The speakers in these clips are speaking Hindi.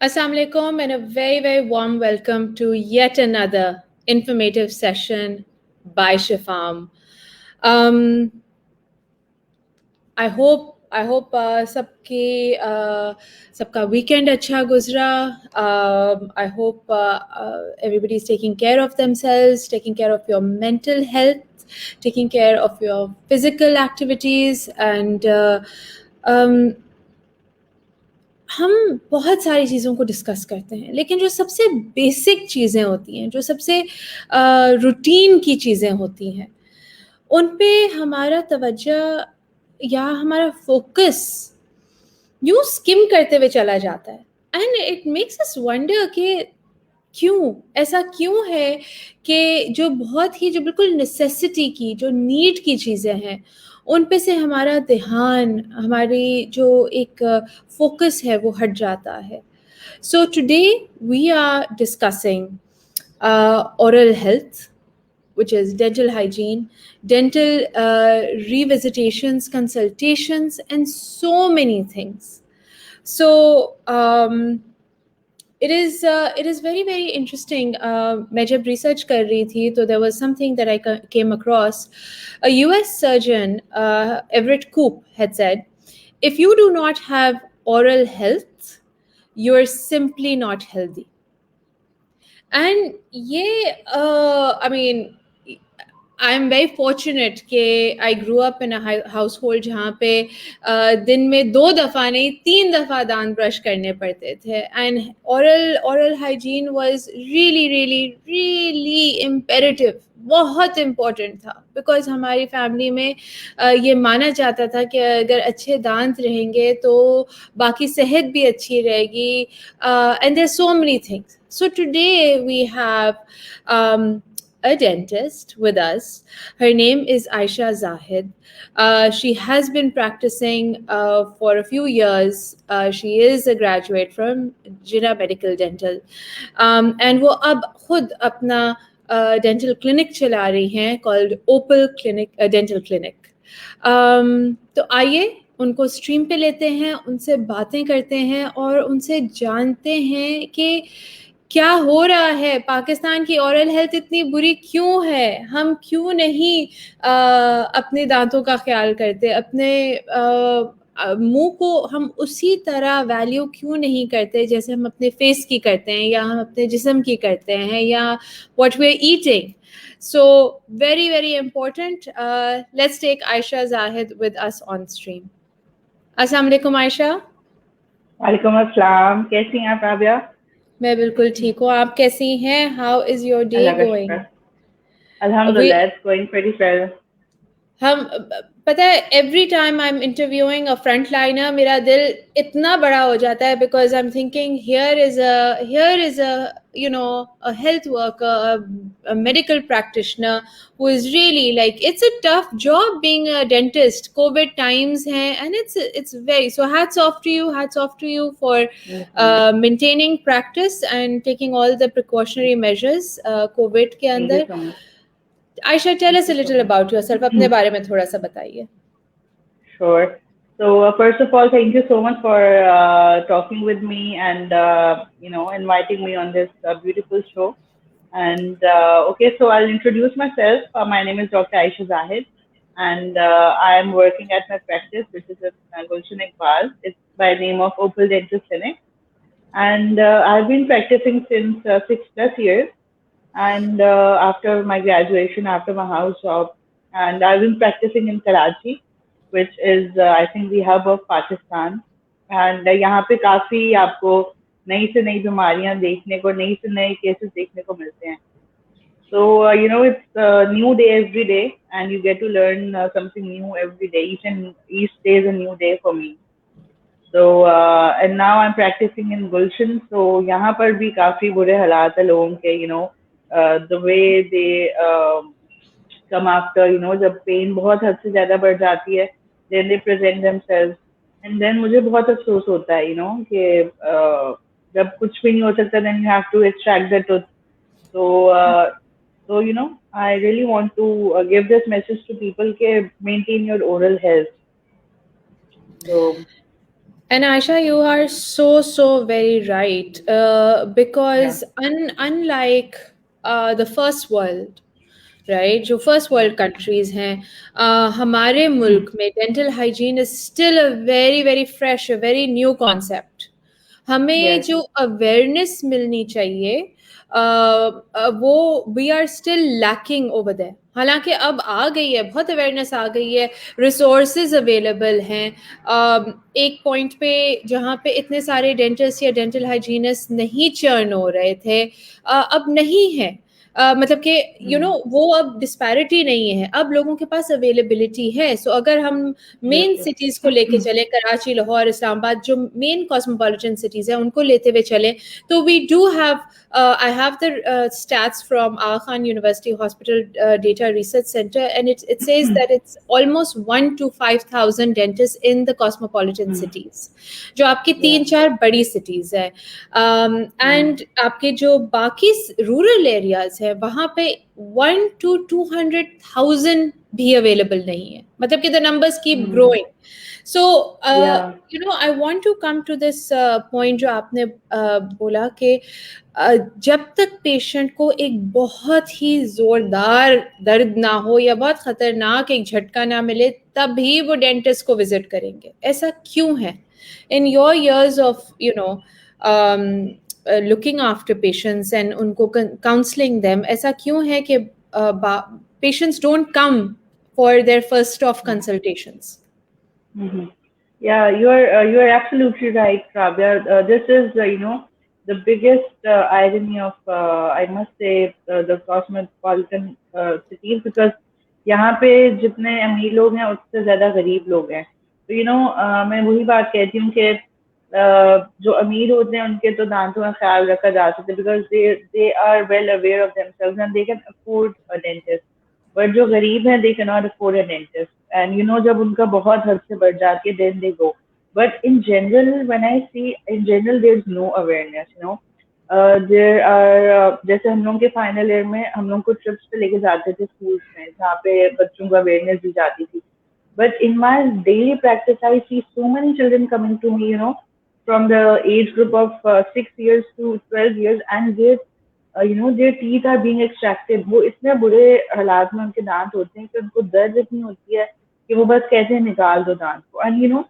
Assalamu alaikum and a very, very warm welcome to yet another informative session by Shifam. I hope सबका weekend अच्छा गुजरा. I hope everybody is taking care of themselves, taking care of your mental health, taking care of your physical activities, and हम बहुत सारी चीज़ों को डिस्कस करते हैं, लेकिन जो सबसे बेसिक चीज़ें होती हैं, जो सबसे रूटीन की चीज़ें होती हैं, उन पे हमारा तवज्जो या हमारा फोकस यूँ स्किम करते हुए चला जाता है. And it makes us wonder कि ऐसा क्यों है कि जो बिल्कुल नेसेसिटी की, जो नीड की चीज़ें हैं, उन पे से हमारा ध्यान, हमारी जो एक फोकस है वो हट जाता है. So today we are discussing oral health, which is dental hygiene, dental revisitations, consultations, and so many things. So it is very, very interesting. मैं जब research कर रही थी, तो there was something that I came across. A US surgeon, Everett Koop, had said, if you do not have oral health, you're simply not healthy. And I mean, I'm very fortunate कि I grew up in a household जहाँ पे दिन में 2 दफ़ा नहीं 3 दफ़ा दांत ब्रश करने पड़ते थे. And oral hygiene was really, really, really imperative. बहुत इम्पोर्टेंट था, बिकॉज हमारी फैमिली में ये माना जाता था कि अगर अच्छे दांत रहेंगे तो बाकी सेहत भी अच्छी रहेगी. And there so many things. So today we have a dentist with us. Her name is Aisha Zahid. She has been practicing for a few years. She is a graduate from Jinnah Medical Dental. And वो अब खुद अपना डेंटल क्लिनिक चला रही हैं कॉल्ड ओपल क्लिनिक डेंटल क्लिनिक. तो आइए उनको स्ट्रीम पे लेते हैं, उनसे बातें करते हैं और उनसे जानते हैं कि क्या हो रहा है, पाकिस्तान की ओरल हेल्थ इतनी बुरी क्यों है, हम क्यों नहीं अपने दांतों का ख्याल करते, अपने मुंह को हम उसी तरह वैल्यू क्यों नहीं करते जैसे हम अपने फेस की करते हैं या हम अपने जिस्म की करते हैं या what we are eating. So very, very important. Let's take Aisha Zahid with us on stream. अस्सलाम वालेकुम आयशा. वालेकुम अस्सलाम. कैसी हैं आप राबिया? मैं बिल्कुल ठीक हूँ, आप कैसी हैं? How is your day going? Alhamdulillah, it's going pretty well. हम पता है every time I am interviewing a frontliner मेरा दिल इतना बड़ा हो जाता है because I am thinking here is a you know a health worker, a medical practitioner who is really like, it's a tough job being a dentist. COVID times hai, and it's very, so hats off to you for maintaining practice and taking all the precautionary measures COVID ke andar. Thank you so much. Aisha, tell us a little about yourself. अपने बारे में थोड़ा सा बताइए. Sure. So first of all, thank you so much for talking with me and inviting me on this beautiful show. And okay, so I'll introduce myself. My name is Dr. Aisha Zahid, and I am working at my practice, which is at Gulshan Iqbal. It's by name of Opal Dental Clinic, and I've been practicing since 6+ years. And after my graduation, after my house job, and I've been practicing in Karachi, which is I think the hub of Pakistan. And यहाँ पे काफी आपको नई से नई बीमारियां देखने को, नई से नए केसेस देखने को मिलते हैं. So it's a new day every day, and you get to learn something new every day. Each day is a new day for me. So and now I'm practicing in Gulshan. So यहाँ पर भी काफी बुरे हालात है लोगों के, the way they come after, जब पेन बहुत हद से ज्यादा बढ़ जाती है, then they present themselves, and then मुझे बहुत अफसोस होता है, कि जब कुछ भी नहीं हो सकता, then you have to extract the tooth. So I really want to give this message to people कि maintain your oral health. So And Aisha, you are so very right. Yeah. Because unlike the first world, right, जो फर्स्ट Yeah. वर्ल्ड कंट्रीज हैं, हमारे Hmm. मुल्क में dental hygiene is still a very very fresh, a very new concept. हमें Yes. जो अवेयरनेस मिलनी चाहिए, वो we are still lacking over there. हालांकि अब आ गई है, बहुत अवेयरनेस आ गई है, रिसोर्सेज अवेलेबल हैं. एक पॉइंट पे जहाँ पे इतने सारे डेंटिस्ट या डेंटल हाइजीनिस्ट नहीं चर्न हो रहे थे, अब नहीं है. मतलब कि Hmm. वो अब डिस्पैरिटी नहीं है, अब लोगों के पास अवेलेबिलिटी है. सो अगर हम Yes. Main Yes. सिटीज को लेके चले, कराची, लाहौर, इस्लामाबाद, जो मेन कॉस्मोपॉलिटन सिटीज है, उनको लेते हुए चले, तो we do have, I have the stats from Aga Khan University Hospital Data Research Center, and it says that it's almost 1 to 5,000 dentists in the cosmopolitan Hmm. cities, जो आपकी Yeah. 3-4 बड़ी cities है. Hmm. एंड आपके जो बाकी रूरल एरियाज है, वहां पे 1 to 200,000 भी अवेलेबल नहीं है. मतलब कि the numbers keep Hmm. Growing. So Yeah. I want to come to this point जो आपने बोला कि जब तक पेशेंट को एक बहुत ही जोरदार दर्द ना हो या बहुत खतरनाक एक झटका ना मिले, तभी वो डेंटिस्ट को विजिट करेंगे. ऐसा क्यों है? In your years of um, looking after patients and उनको counseling them, ऐसा क्यों है कि patients don't come for their first of consultations? Hmm. Yeah, you are absolutely right, Rabia. This is the biggest irony of I must say the cosmopolitan cities, because यहाँ पे जितने अमीर लोग हैं उससे ज्यादा गरीब लोग हैं. तो मैं वही बात कहती हूँ कि जो अमीर होते हैं उनके तो दांतों का ख्याल रखा जा सकता है, because they are well aware of themselves and they can afford a dentist. But जो गरीब हैं they can not afford a dentist, and जब उनका बहुत हद से बढ़ जाती है then they go. But in general when I see in general there is no awareness. There are जैसे हम लोग के फाइनल ईयर में हम लोग को ट्रिप्स पे लेके जाते थे स्कूल्स में, जहाँ पे बच्चों को अवेयरनेस दी जाती थी. But in my daily practice, I see so many children coming to me, from the age group of 6 years to 12 years, and their teeth are being extracted. वो इतने बुरे हालात में उनके दांत होते हैं कि उनको दर्द इतनी होती है कि वो बस कहते हैं निकाल दो दांत को. एंड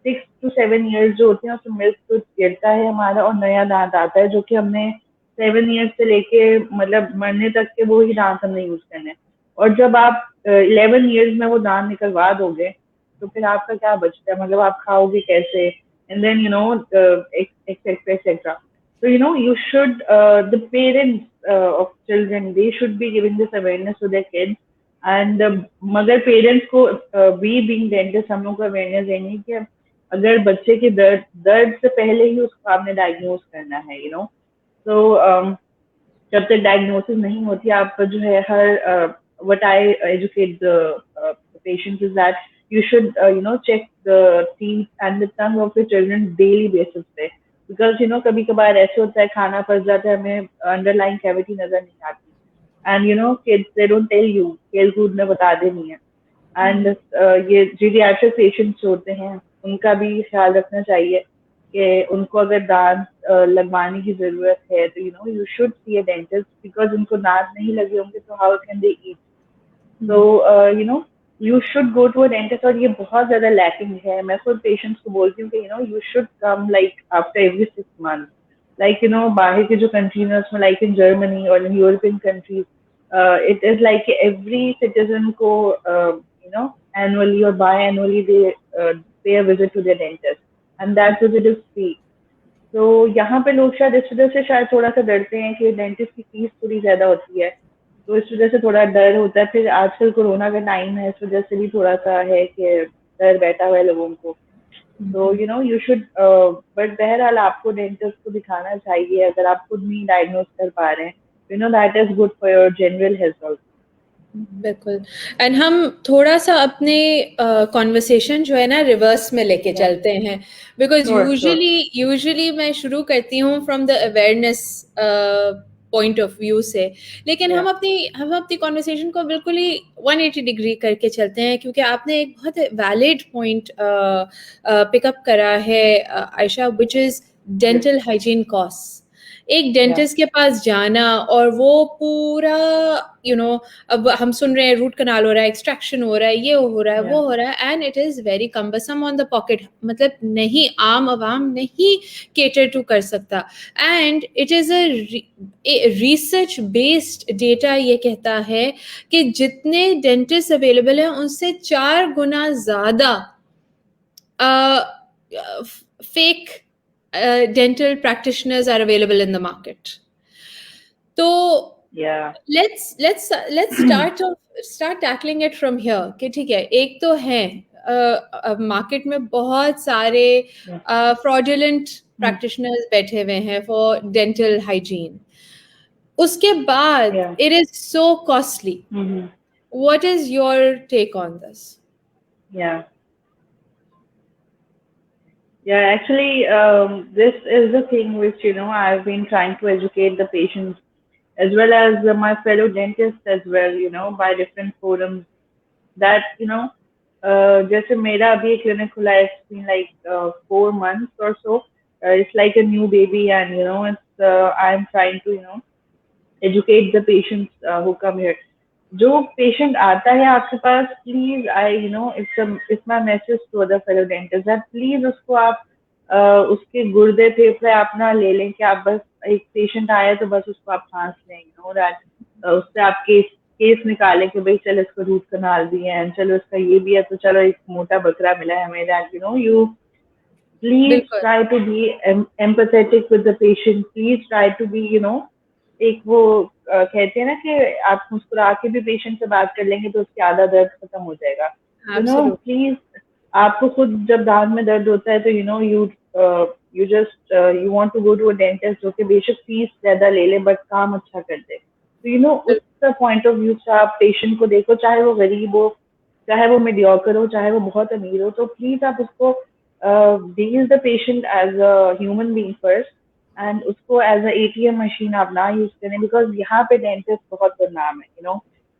6 to 7 years जो होते हैं उसमें मिल्क तो गिरता है हमारा और नया दांत आता है, जो कि हमने 7 years से लेके मतलब मरने तक के वो ही दांत हमने यूज करने हैं. और जब आप 11 years में वो दांत निकलवा दोगे तो फिर आपका क्या बचता है, मतलब आप खाओगे कैसे? And then etcetera etcetera. So you should the parents of children, they should be giving this awareness to their kids. And मगर पेरेंट्स को we being dentist हम लोग को अवेयरनेस देंगे कि अगर बच्चे के दर्द दर्द से पहले ही उसको आपने डायग्नोज करना है. तो जब तक डायग्नोसिस नहीं होती आप जो है हर what I educate the patients is that you should check the teeth and the tongue of your children daily basis पे, because कभी कभार ऐसे होता है खाना फंस जाता है, हमें अंडरलाइन कैविटी नजर नहीं आती. And kids they don't tell you, खेल कूद में बता देनी है. एंड ये जीरियाट्रिक पेशेंट्स होते हैं उनका भी ख्याल रखना चाहिए कि उनको अगर दांत लगवाने की जरूरत है तो you should see a dentist, because उनको दांत नहीं लगे होंगे तो हाउ कैन दे ईट. तो you should go to a dentist. और ये बहुत ज्यादा लैकिंग है. मैं खुद पेशेंट्स को बोलती हूँ कि you should come like after every 6 months. Like बाहर के जो कंट्रीज है उसमें लाइक इन जर्मनी और in European countries it is like every citizen को annually or biannually they pay a visit to their dentist, and that visit is free. तो यहाँ पे लोग शायद इस वजह से शायद थोड़ा सा डरते हैं कि डेंटिस्ट की फीस थोड़ी ज्यादा होती है, तो इस वजह से थोड़ा डर होता है. फिर आजकल कोरोना का टाइम है, इस वजह से भी थोड़ा सा है कि डर बैठा हुआ है लोगों को. तो यू शुड बट बहरहाल आपको डेंटिस्ट को दिखाना चाहिए अगर आप खुद नहीं डायग्नोज कर पा रहे हैं. That is good for your general health also. बिल्कुल. एंड हम थोड़ा सा अपने कॉन्वर्सेशन जो है ना रिवर्स में लेके Yeah, चलते हैं, बिकॉज sure, sure. यूजुअली मैं शुरू करती हूँ from the awareness point of view से, लेकिन Yeah. हम अपनी कॉन्वर्सेशन को बिल्कुल ही 180 डिग्री करके चलते हैं, क्योंकि आपने एक बहुत वैलिड पॉइंट पिकअप करा है Ayesha, which is dental hygiene cost. एक डेंटिस्ट के पास जाना और वो पूरा अब हम सुन रहे हैं रूट कनाल हो रहा है, एक्सट्रैक्शन हो रहा है, ये हो रहा है, वो हो रहा है, and it is very cumbersome on the pocket, मतलब नहीं, आम आवाम नहीं केटर टू कर सकता। And it is research based data ये कहता है कि जितने डेंटिस्ट अवेलेबल हैं उनसे 4 गुना ज़्यादा fake dental practitioners are available in the market. So Yeah. let's start tackling it from here. कि ठीक है, एक तो है मार्केट में बहुत सारे fraudulent practitioners बैठे हुए हैं for dental hygiene. उसके बाद it is so costly. What is your take on this? Yeah. Yeah, actually, this is the thing which, I've been trying to educate the patients as well as my fellow dentists as well, by different forums that, जैसे मेरा अभी एक clinic खुला है, it's been like 4 months or so. It's like a new baby, and, I'm trying to, educate the patients who come here. जो पेशेंट आता है आपके पास, please it's my message to other fellow dentist that please उसको आप उसके गुर्दे फेफड़े आप ना ले लें कि आप बस एक पेशेंट आया तो बस उसको आप सांस लें, दैट उससे आप केस निकालें कि भाई चलो इसको रूट कनाल भी है, चलो इसका ये भी है, तो चलो एक मोटा बकरा मिला है हमें, that you please try to be empathetic with the patient, please try to be एक वो कहते हैं ना कि आप मुस्कुरा के भी पेशेंट से बात कर लेंगे तो उसकी आधा दर्द खत्म हो जाएगा। प्लीज आपको खुद जब दांत में दर्द होता है तो you want to go to a dentist जो कि बेशक फीस ज्यादा ले ले बट काम अच्छा कर दे। तो उसका पॉइंट ऑफ व्यू से आप पेशेंट को देखो, चाहे वो गरीब हो, चाहे वो मीडियोकर हो, चाहे वो बहुत अमीर हो, तो प्लीज आप उसको deal the patient as a human being first and उसको एज अ ATM मशीन आप ना यूज करें, बिकॉज यहाँ पे डेंटिस्ट बहुत बदनाम है,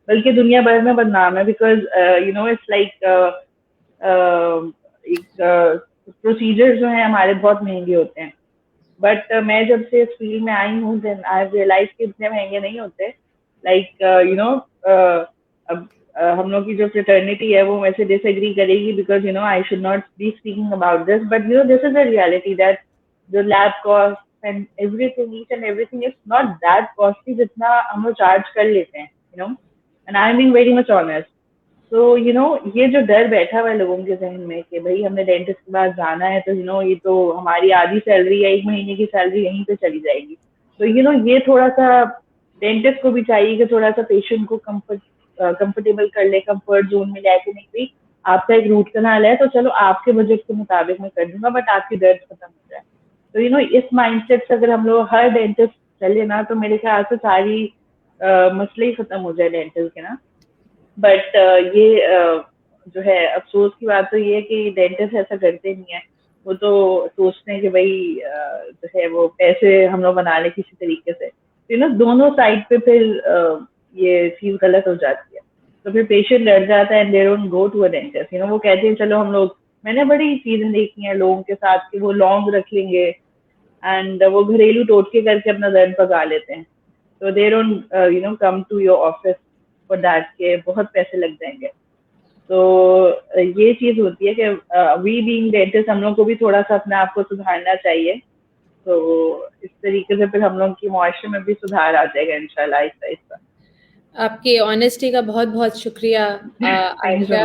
बल्कि दुनिया भर में बदनाम है, बिकॉज इट्स लाइक प्रोसीजर जो है हमारे बहुत महंगे होते हैं, बट मैं जब से इस फील्ड में आई हूँ देन आई रियलाइज कि इतने महंगे नहीं होते। लाइक अब हम लोग की जो फ्रेटर्निटी है वो मेरे से डिसएग्री करेगी, because I should not be speaking about this, but this is a reality that the lab cost and everything, each and everything is not that costly जितना हम लोग चार्ज कर लेते हैं, and I'm being very much honest. So ये जो डर बैठा हुआ है लोगों के जहन में कि भाई हमने डेंटिस्ट के पास जाना है तो ये तो हमारी आधी सैलरी है, 1 महीने की सैलरी यहीं पे चली जाएगी, तो ये थोड़ा सा डेंटिस्ट को भी चाहिए कि थोड़ा सा पेशेंट को कंफर्टेबल कर ले, कंफर्ट जोन में जाके, नहीं भाई आपका एक रूट कनाल है तो चलो आपके बजट के मुताबिक मैं कर दूंगा बट आपकी दर्द खत्म हो जाए। तो इस माइंडसेट से अगर हम लोग हर डेंटिस्ट चले ना तो मेरे ख्याल से सारी मसले ही खत्म हो जाए डेंटिस्ट के ना। बट ये जो है अफसोस की बात तो ये है कि डेंटिस्ट ऐसा करते नहीं है, वो तो सोचते हैं कि भाई जो है वो पैसे हम लोग बना ले किसी तरीके से, तो दोनों साइड पे फिर ये चीज गलत हो जाती है, तो फिर पेशेंट डर जाता है and they don't go to a dentist. वो कहते हैं चलो हम लोग, मैंने बड़ी चीजें देखी हैं लोगों के साथ कि वो लौंग रख लेंगे एंड वो घरेलू टोटके करके अपना दर्द भगा लेते हैं, तो they don't come to your office for that के बहुत पैसे लग जाएंगे। तो ये चीज होती है कि वी बीइंग डेंटिस्ट हम लोग को भी थोड़ा सा अपने आप को सुधारना चाहिए, तो इस तरीके से फिर हम लोग की मुआशरे में भी सुधार आ जाएगा इंशाल्लाह आहिस्ता आहिस्ता। आपके ऑनेस्टी का बहुत बहुत शुक्रिया आयशा।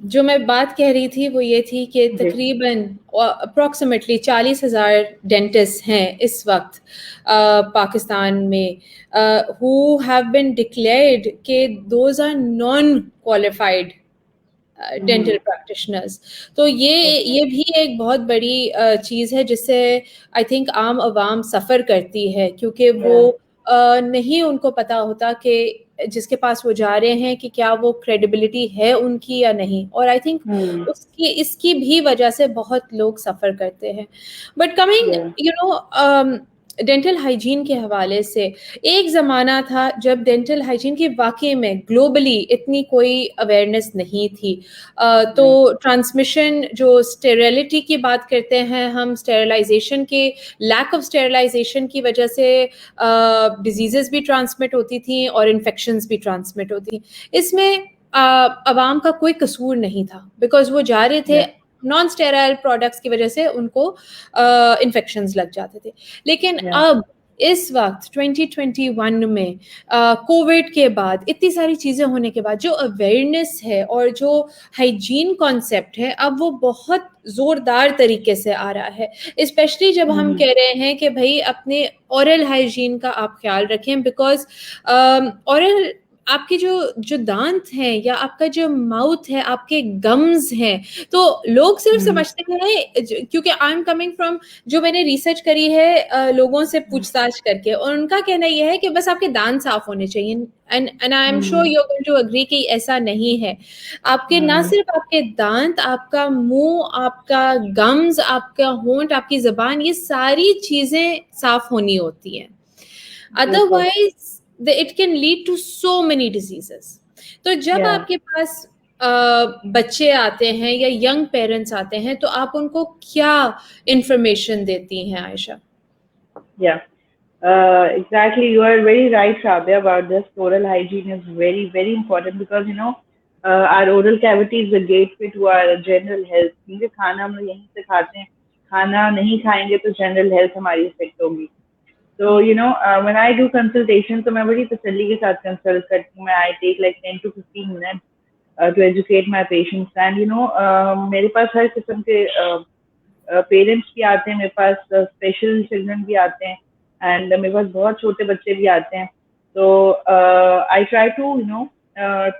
जो मैं बात कह रही थी वो ये थी कि तकरीबन अप्रॉक्सीमेटली 40,000 डेंटिस्ट हैं इस वक्त पाकिस्तान में who have been declared कि those are non-qualified dental practitioners. तो ये भी एक बहुत बड़ी चीज़ है जिससे आई थिंक आम आवाम सफ़र करती है, क्योंकि वो नहीं उनको पता होता कि जिसके पास वो जा रहे हैं कि क्या वो क्रेडिबिलिटी है उनकी या नहीं, और आई थिंक इसकी भी वजह से बहुत लोग सफ़र करते हैं। बट कमिंग डेंटल हाइजीन के हवाले से एक ज़माना था जब डेंटल हाइजीन की वाकई में ग्लोबली इतनी कोई अवेयरनेस नहीं थी। तो ट्रांसमिशन जो स्टेरिलिटी की बात करते हैं हम, स्टेरिलाइजेशन के लैक ऑफ स्टेरिलाइजेशन की वजह से डिजीज़ेस भी ट्रांसमिट होती थी और इन्फेक्शंस भी ट्रांसमिट होती थी। इसमें अवाम का कोई कसूर नहीं था, बिकॉज़ वो जा रहे थे नॉन स्टेराइल प्रोडक्ट्स की वजह से उनको इन्फेक्शंस लग जाते थे। लेकिन अब इस वक्त 2021 में कोविड के बाद इतनी सारी चीज़ें होने के बाद जो अवेयरनेस है और जो हाइजीन कॉन्सेप्ट है, अब वो बहुत ज़ोरदार तरीके से आ रहा है। स्पेशली जब हम कह रहे हैं कि भाई अपने ओरल हाइजीन का आप ख्याल रखें, बिकॉज़ ओरल आपके जो दांत हैं या आपका जो माउथ है, आपके गम्स हैं, तो लोग सिर्फ समझते हैं, क्योंकि आई एम कमिंग फ्रॉम, जो मैंने रिसर्च करी है लोगों से पूछताछ करके, और उनका कहना यह है कि बस आपके दांत साफ होने चाहिए। And I am sure you are going to agree कि ऐसा नहीं है। आपके ना सिर्फ आपके दांत, आपका मुंह, आपका गम्स, आपका होंठ, आपकी जबान, ये सारी चीजें साफ होनी होती हैं, otherwise it can lead to so many diseases. तो जब आपके पास बच्चे आते हैं या यंग पेरेंट्स आते हैं, तो आप उनको क्या इंफॉर्मेशन देती हैं Ayesha? Exactly. You are very right, Shabia, about this. Oral hygiene is very, very important because, our oral cavity is the gateway to our general health. क्योंकि खाना हम लोग यहीं से खाते हैं, खाना नहीं खाएंगे तो जनरल हेल्थ हमारी इफेक्ट होगी. So, when I do consultation, तो मैं बड़ी तसल्ली के साथ कंसल्ट करती हूँ. I take like 10 to 15 minutes to educate my patients. And, मेरे पास हर किस्म के पेरेंट्स भी आते हैं, मेरे पास स्पेशल चिल्ड्रन भी आते हैं, एंड मेरे पास बहुत छोटे बच्चे भी आते हैं. तो I try to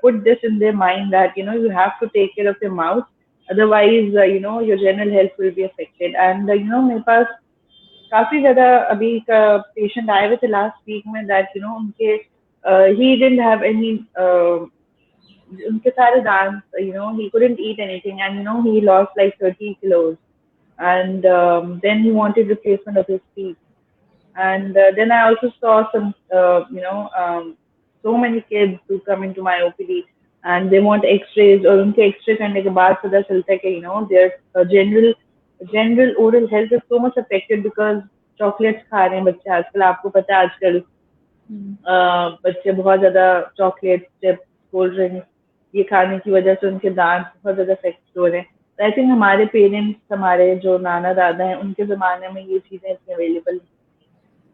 put this in their mind that you have to take care of your mouth, otherwise your general health will be affected. And मेरे पास काफी ज्यादा अभी का पेशेंट आए हुए थे लास्ट वीक में, दैट उनके he didn't have any उनके सारे दांत, he couldn't eat anything, and he lost like 30 kilos. And then he wanted replacement of his teeth. And then I also saw some, so many kids who come into my OPD and they want X-rays, और उनके X-ray करने के बाद पता चलता है कि their general oral health is so much affected because chocolates खा रहे हैं बच्चे आजकल. आपको पता है आजकल बच्चे बहुत ज्यादा चॉकलेट, चिप्स, कोल्ड ड्रिंक्स ये खाने की वजह से उनके दांत बहुत ज्यादा अफेक्ट हो रहे हैं. आई थिंक हमारे पेरेंट्स, हमारे जो नाना दादा हैं, उनके ज़माने में ये चीज़ें इतनी अवेलेबल नहीं,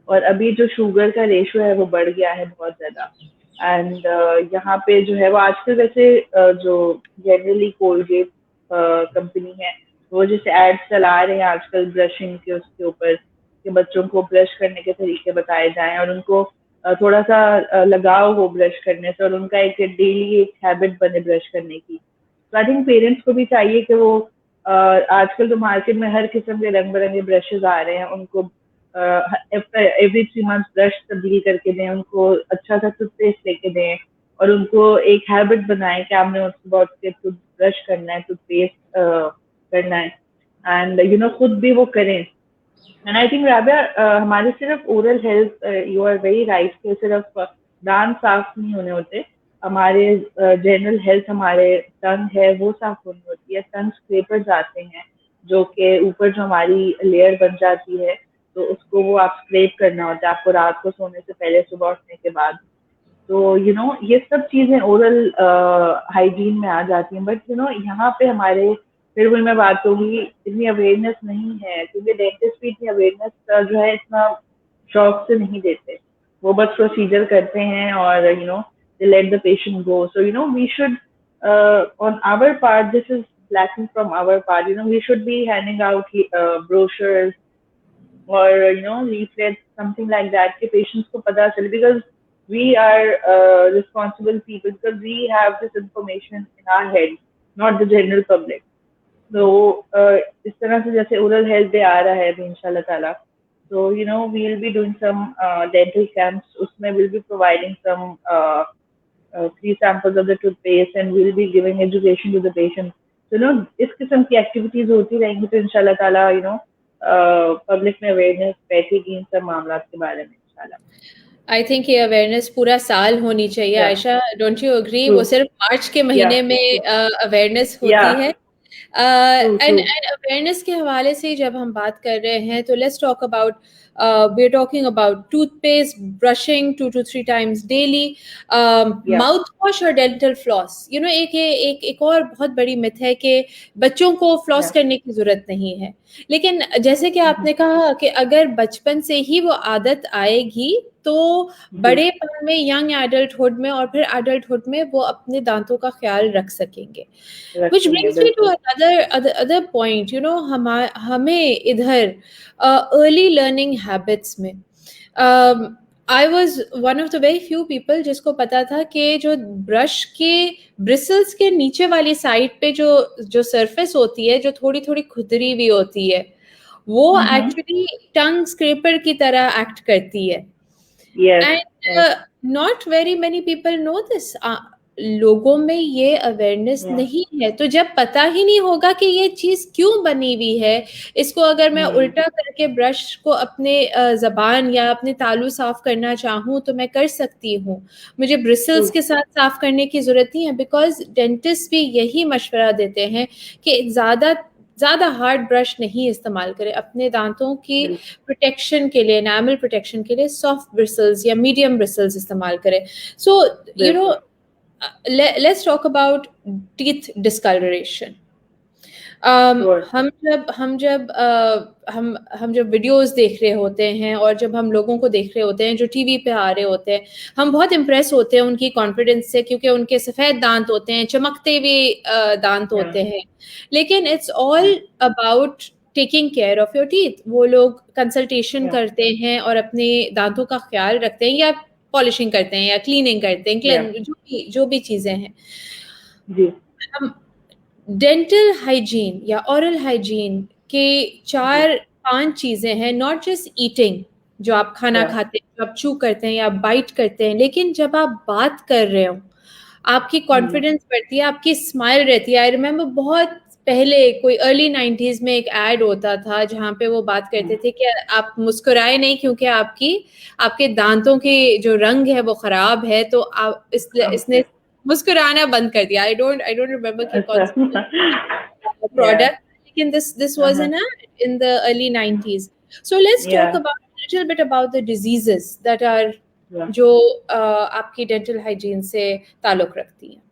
और अभी जो शुगर का रेशो है वो बढ़ गया है बहुत ज़्यादा. एंड यहाँ पे जो है वो आजकल वैसे जो जनरली कोलगेट कंपनी है वो जैसे एड्स चला रहे हैं आजकल ब्रशिंग के, उसके ऊपर कि बच्चों को ब्रश करने के तरीके बताए जाएं और उनको थोड़ा सा लगाव हो ब्रश करने से, और उनका एक डेली एक हैबिट बने ब्रश करने की. तो आई थिंक पेरेंट्स को भी चाहिए कि वो आजकल तो मार्केट में हर किस्म के रंग बिरंगे ब्रशेज आ रहे हैं, उनको एवरी 3 months ब्रश तब्दील करके दें, उनको अच्छा सा टूथपेस्ट लेके दें, और उनको एक हैबिट बनाएं कि आपने उसके बाद टूथ ब्रश करना है, टूथपेस्ट करना है, एंड खुद भी वो करें. एंड आई थिंक राबिया, हमारे सिर्फ oral health, you are very right, कि सिर्फ दांत साफ नहीं होने होते, हमारे जनरल हेल्थ, हमारे टंग है वो साफ होनी होती है. टंग स्क्रैपर्स आते हैं जो कि ऊपर जो हमारी लेयर बन जाती है, तो उसको वो आप स्क्रैप करना होता है आपको रात को सोने से पहले, सुबह उठने के बाद. तो ये सब चीजें ओरल हाइजीन में आ जाती हैं. बट यहाँ पे हमारे फिर वही मैं बात होगी, इतनी अवेयरनेस नहीं है, क्योंकि डेंटिस्ट भी इतनी अवेयरनेस जो है इतना शौक से नहीं देते. वो बस प्रोसीजर करते हैं और they let the patient go. So we should on our part, this is lacking from our part. We should be handing out brochures or leaflets, something like that, कि patients को पता चले, because we are responsible people, because we have this information in our head, not the general public. So इस तरह से जैसे oral health day आ रहा है अभी इंशाल्लाह ताला, so we'll be doing some dental camps. उसमें we'll be providing some free samples of the toothpaste, and we'll be giving education to the patient. So इस किस्म की एक्टिविटीज होती रहेंगी तो इंशाल्लाह ताला पब्लिक में अवेयरनेस बैठेगी इन सब मामला के बारे में इंशाल्लाह। आई थिंक ये अवेयरनेस पूरा साल होनी चाहिए या Ayesha, don't you agree? True वो सिर्फ मार्च के या महीने में अवेयरनेस या होती है। True and true and awareness के हवाले से जब हम बात कर रहे हैं तो let's talk about, we are talking about toothpaste, brushing 2 to 3 times daily, या माउथ वॉश और डेंटल फ्लॉस। यू नो एक और बहुत बड़ी मिथ है कि बच्चों को फ्लॉस या करने की जरूरत नहीं है, लेकिन जैसे कि आपने कहा कि अगर बचपन से ही वो आदत आएगी तो जी बड़ेपन में, यंग एडल्टहुड में और फिर एडल्टहुड में वो अपने दांतों का ख्याल रख सकेंगे। Which रखेंगे brings me to बिल्कुल। another point, you know, हमें इधर early learning habits में, I was one of the very few people जिसको पता था कि जो ब्रश के ब्रिसल्स के नीचे वाली साइड पे जो जो सरफेस होती है, जो थोड़ी थोड़ी खुदरी हुई होती है, वो हम्म। एक्चुअली टंग स्क्रैपर की तरह एक्ट करती है। Yes and yes not very many people know this. लोगों में ये अवेयरनेस या नहीं है, तो जब पता ही नहीं होगा कि ये चीज क्यों बनी हुई है, इसको अगर मैं उल्टा करके ब्रश को अपने जबान या अपने तालू साफ करना चाहूँ तो मैं कर सकती हूँ। मुझे ट्रू ब्रिसल्स के साथ साफ करने की जरूरत नहीं है, बिकॉज डेंटिस्ट भी यही मशवरा देते हैं कि ज्यादा ज्यादा हार्ड ब्रश नहीं इस्तेमाल करें। अपने दांतों की बिल्कुल प्रोटेक्शन के लिए, एनामल प्रोटेक्शन के लिए सॉफ्ट ब्रिसल्स या मीडियम ब्रिसल्स इस्तेमाल करें। सो यू नो, बिल्कुल let's talk about teeth discoloration. Sure हम जब वीडियोस देख रहे होते हैं और जब हम लोगों को देख रहे होते हैं जो टीवी पे आ रहे होते हैं, हम बहुत इम्प्रेस होते हैं उनकी कॉन्फिडेंस से, क्योंकि उनके सफेद दांत होते हैं, चमकते हुए दांत या होते हैं। लेकिन it's all about taking care of your teeth. वो लोग कंसल्टेशन या करते हैं और अपने दांतों का ख्याल रखते हैं, या पॉलिशिंग करते हैं या क्लीनिंग करते हैं, या जो भी चीजें हैं। जी हम डेंटल हाइजीन या ओरल हाइजीन के जी 4-5 चीजें हैं, नॉट जस्ट ईटिंग, जो आप खाना या खाते हैं, जो आप चू करते हैं या बाइट करते हैं, लेकिन जब आप बात कर रहे हो आपकी कॉन्फिडेंस बढ़ती है, आपकी स्माइल रहती है। आई रिमेम्बर बहुत पहले कोई अर्ली 90s में एक एड होता था जहाँ पे वो बात करते थे कि आप मुस्कुराए नहीं क्योंकि आपके दांतों के जो रंग है वो खराब है, तो आप ओके इसने मुस्कुराना बंद कर दिया। आई डोंट रिमेम्बर कि कौन अच्छा सा या प्रोडक्ट, लेकिन this was an ad in the early 90s. So let's या talk about a little bit about the diseases that are या जो आपकी डेंटल हाइजीन से ताल्लुक रखती हैं।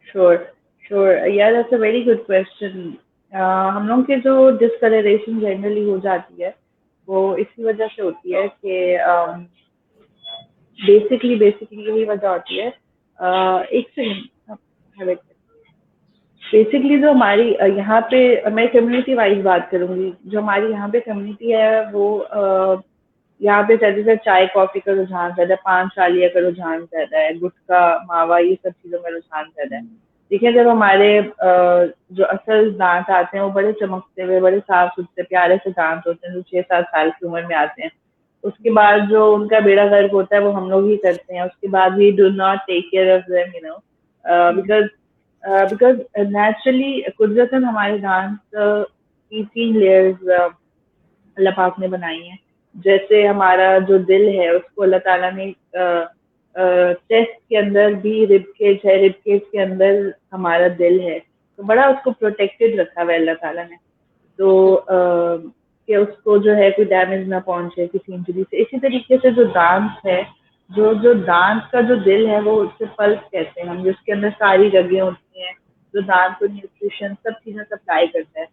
श्योर श्योर या that's a very good question. हम लोग के जो डिस्कलरेशन जनरली हो जाती है वो इसी वजह से होती है कि बेसिकली यही वजह होती है। एक सेकंड, बेसिकली जो हमारी यहाँ पे, मैं कम्युनिटी वाइज बात करूंगी, जो हमारी यहाँ पे कम्युनिटी है वो यहाँ पे ज्यादातर चाय कॉफी का रुझान ज्यादा है, पान शालिया का रुझान ज्यादा है, गुटखा मावा ये सब चीजों का रुझान ज्यादा है। देखिए जब हमारे जो असल दांत आते हैं वो बड़े चमकते हुए, बड़े साफ सुथरे प्यारे से दांत होते हैं जो 6-7 साल की उम्र में आते हैं। उसके बाद जो उनका बेड़ा गर्क होता है वो हम लोग ही करते हैं। उसके बाद we do not take care of them, you know, because naturally कुदरतन हमारे दांत की 3 लेयर्स अल्लाह पाक ने बनाई हैं। जैसे हमारा जो दिल है उसको अल्लाह ताला ने चेस्ट के अंदर भी रिब केज है, रिब केज के अंदर हमारा दिल है, तो बड़ा उसको प्रोटेक्टेड रखा हुआ है अल्लाह ताला ने। तो कि उसको जो है कोई डैमेज ना पहुंचे किसी इंजरी से। इसी तरीके से जो दांत है, जो जो दांत का जो दिल है वो उससे पल्प कहते हैं हम, जिसके अंदर सारी रगें होती हैं, जो दांत को न्यूट्रिशन सब चीजें सप्लाई करता है।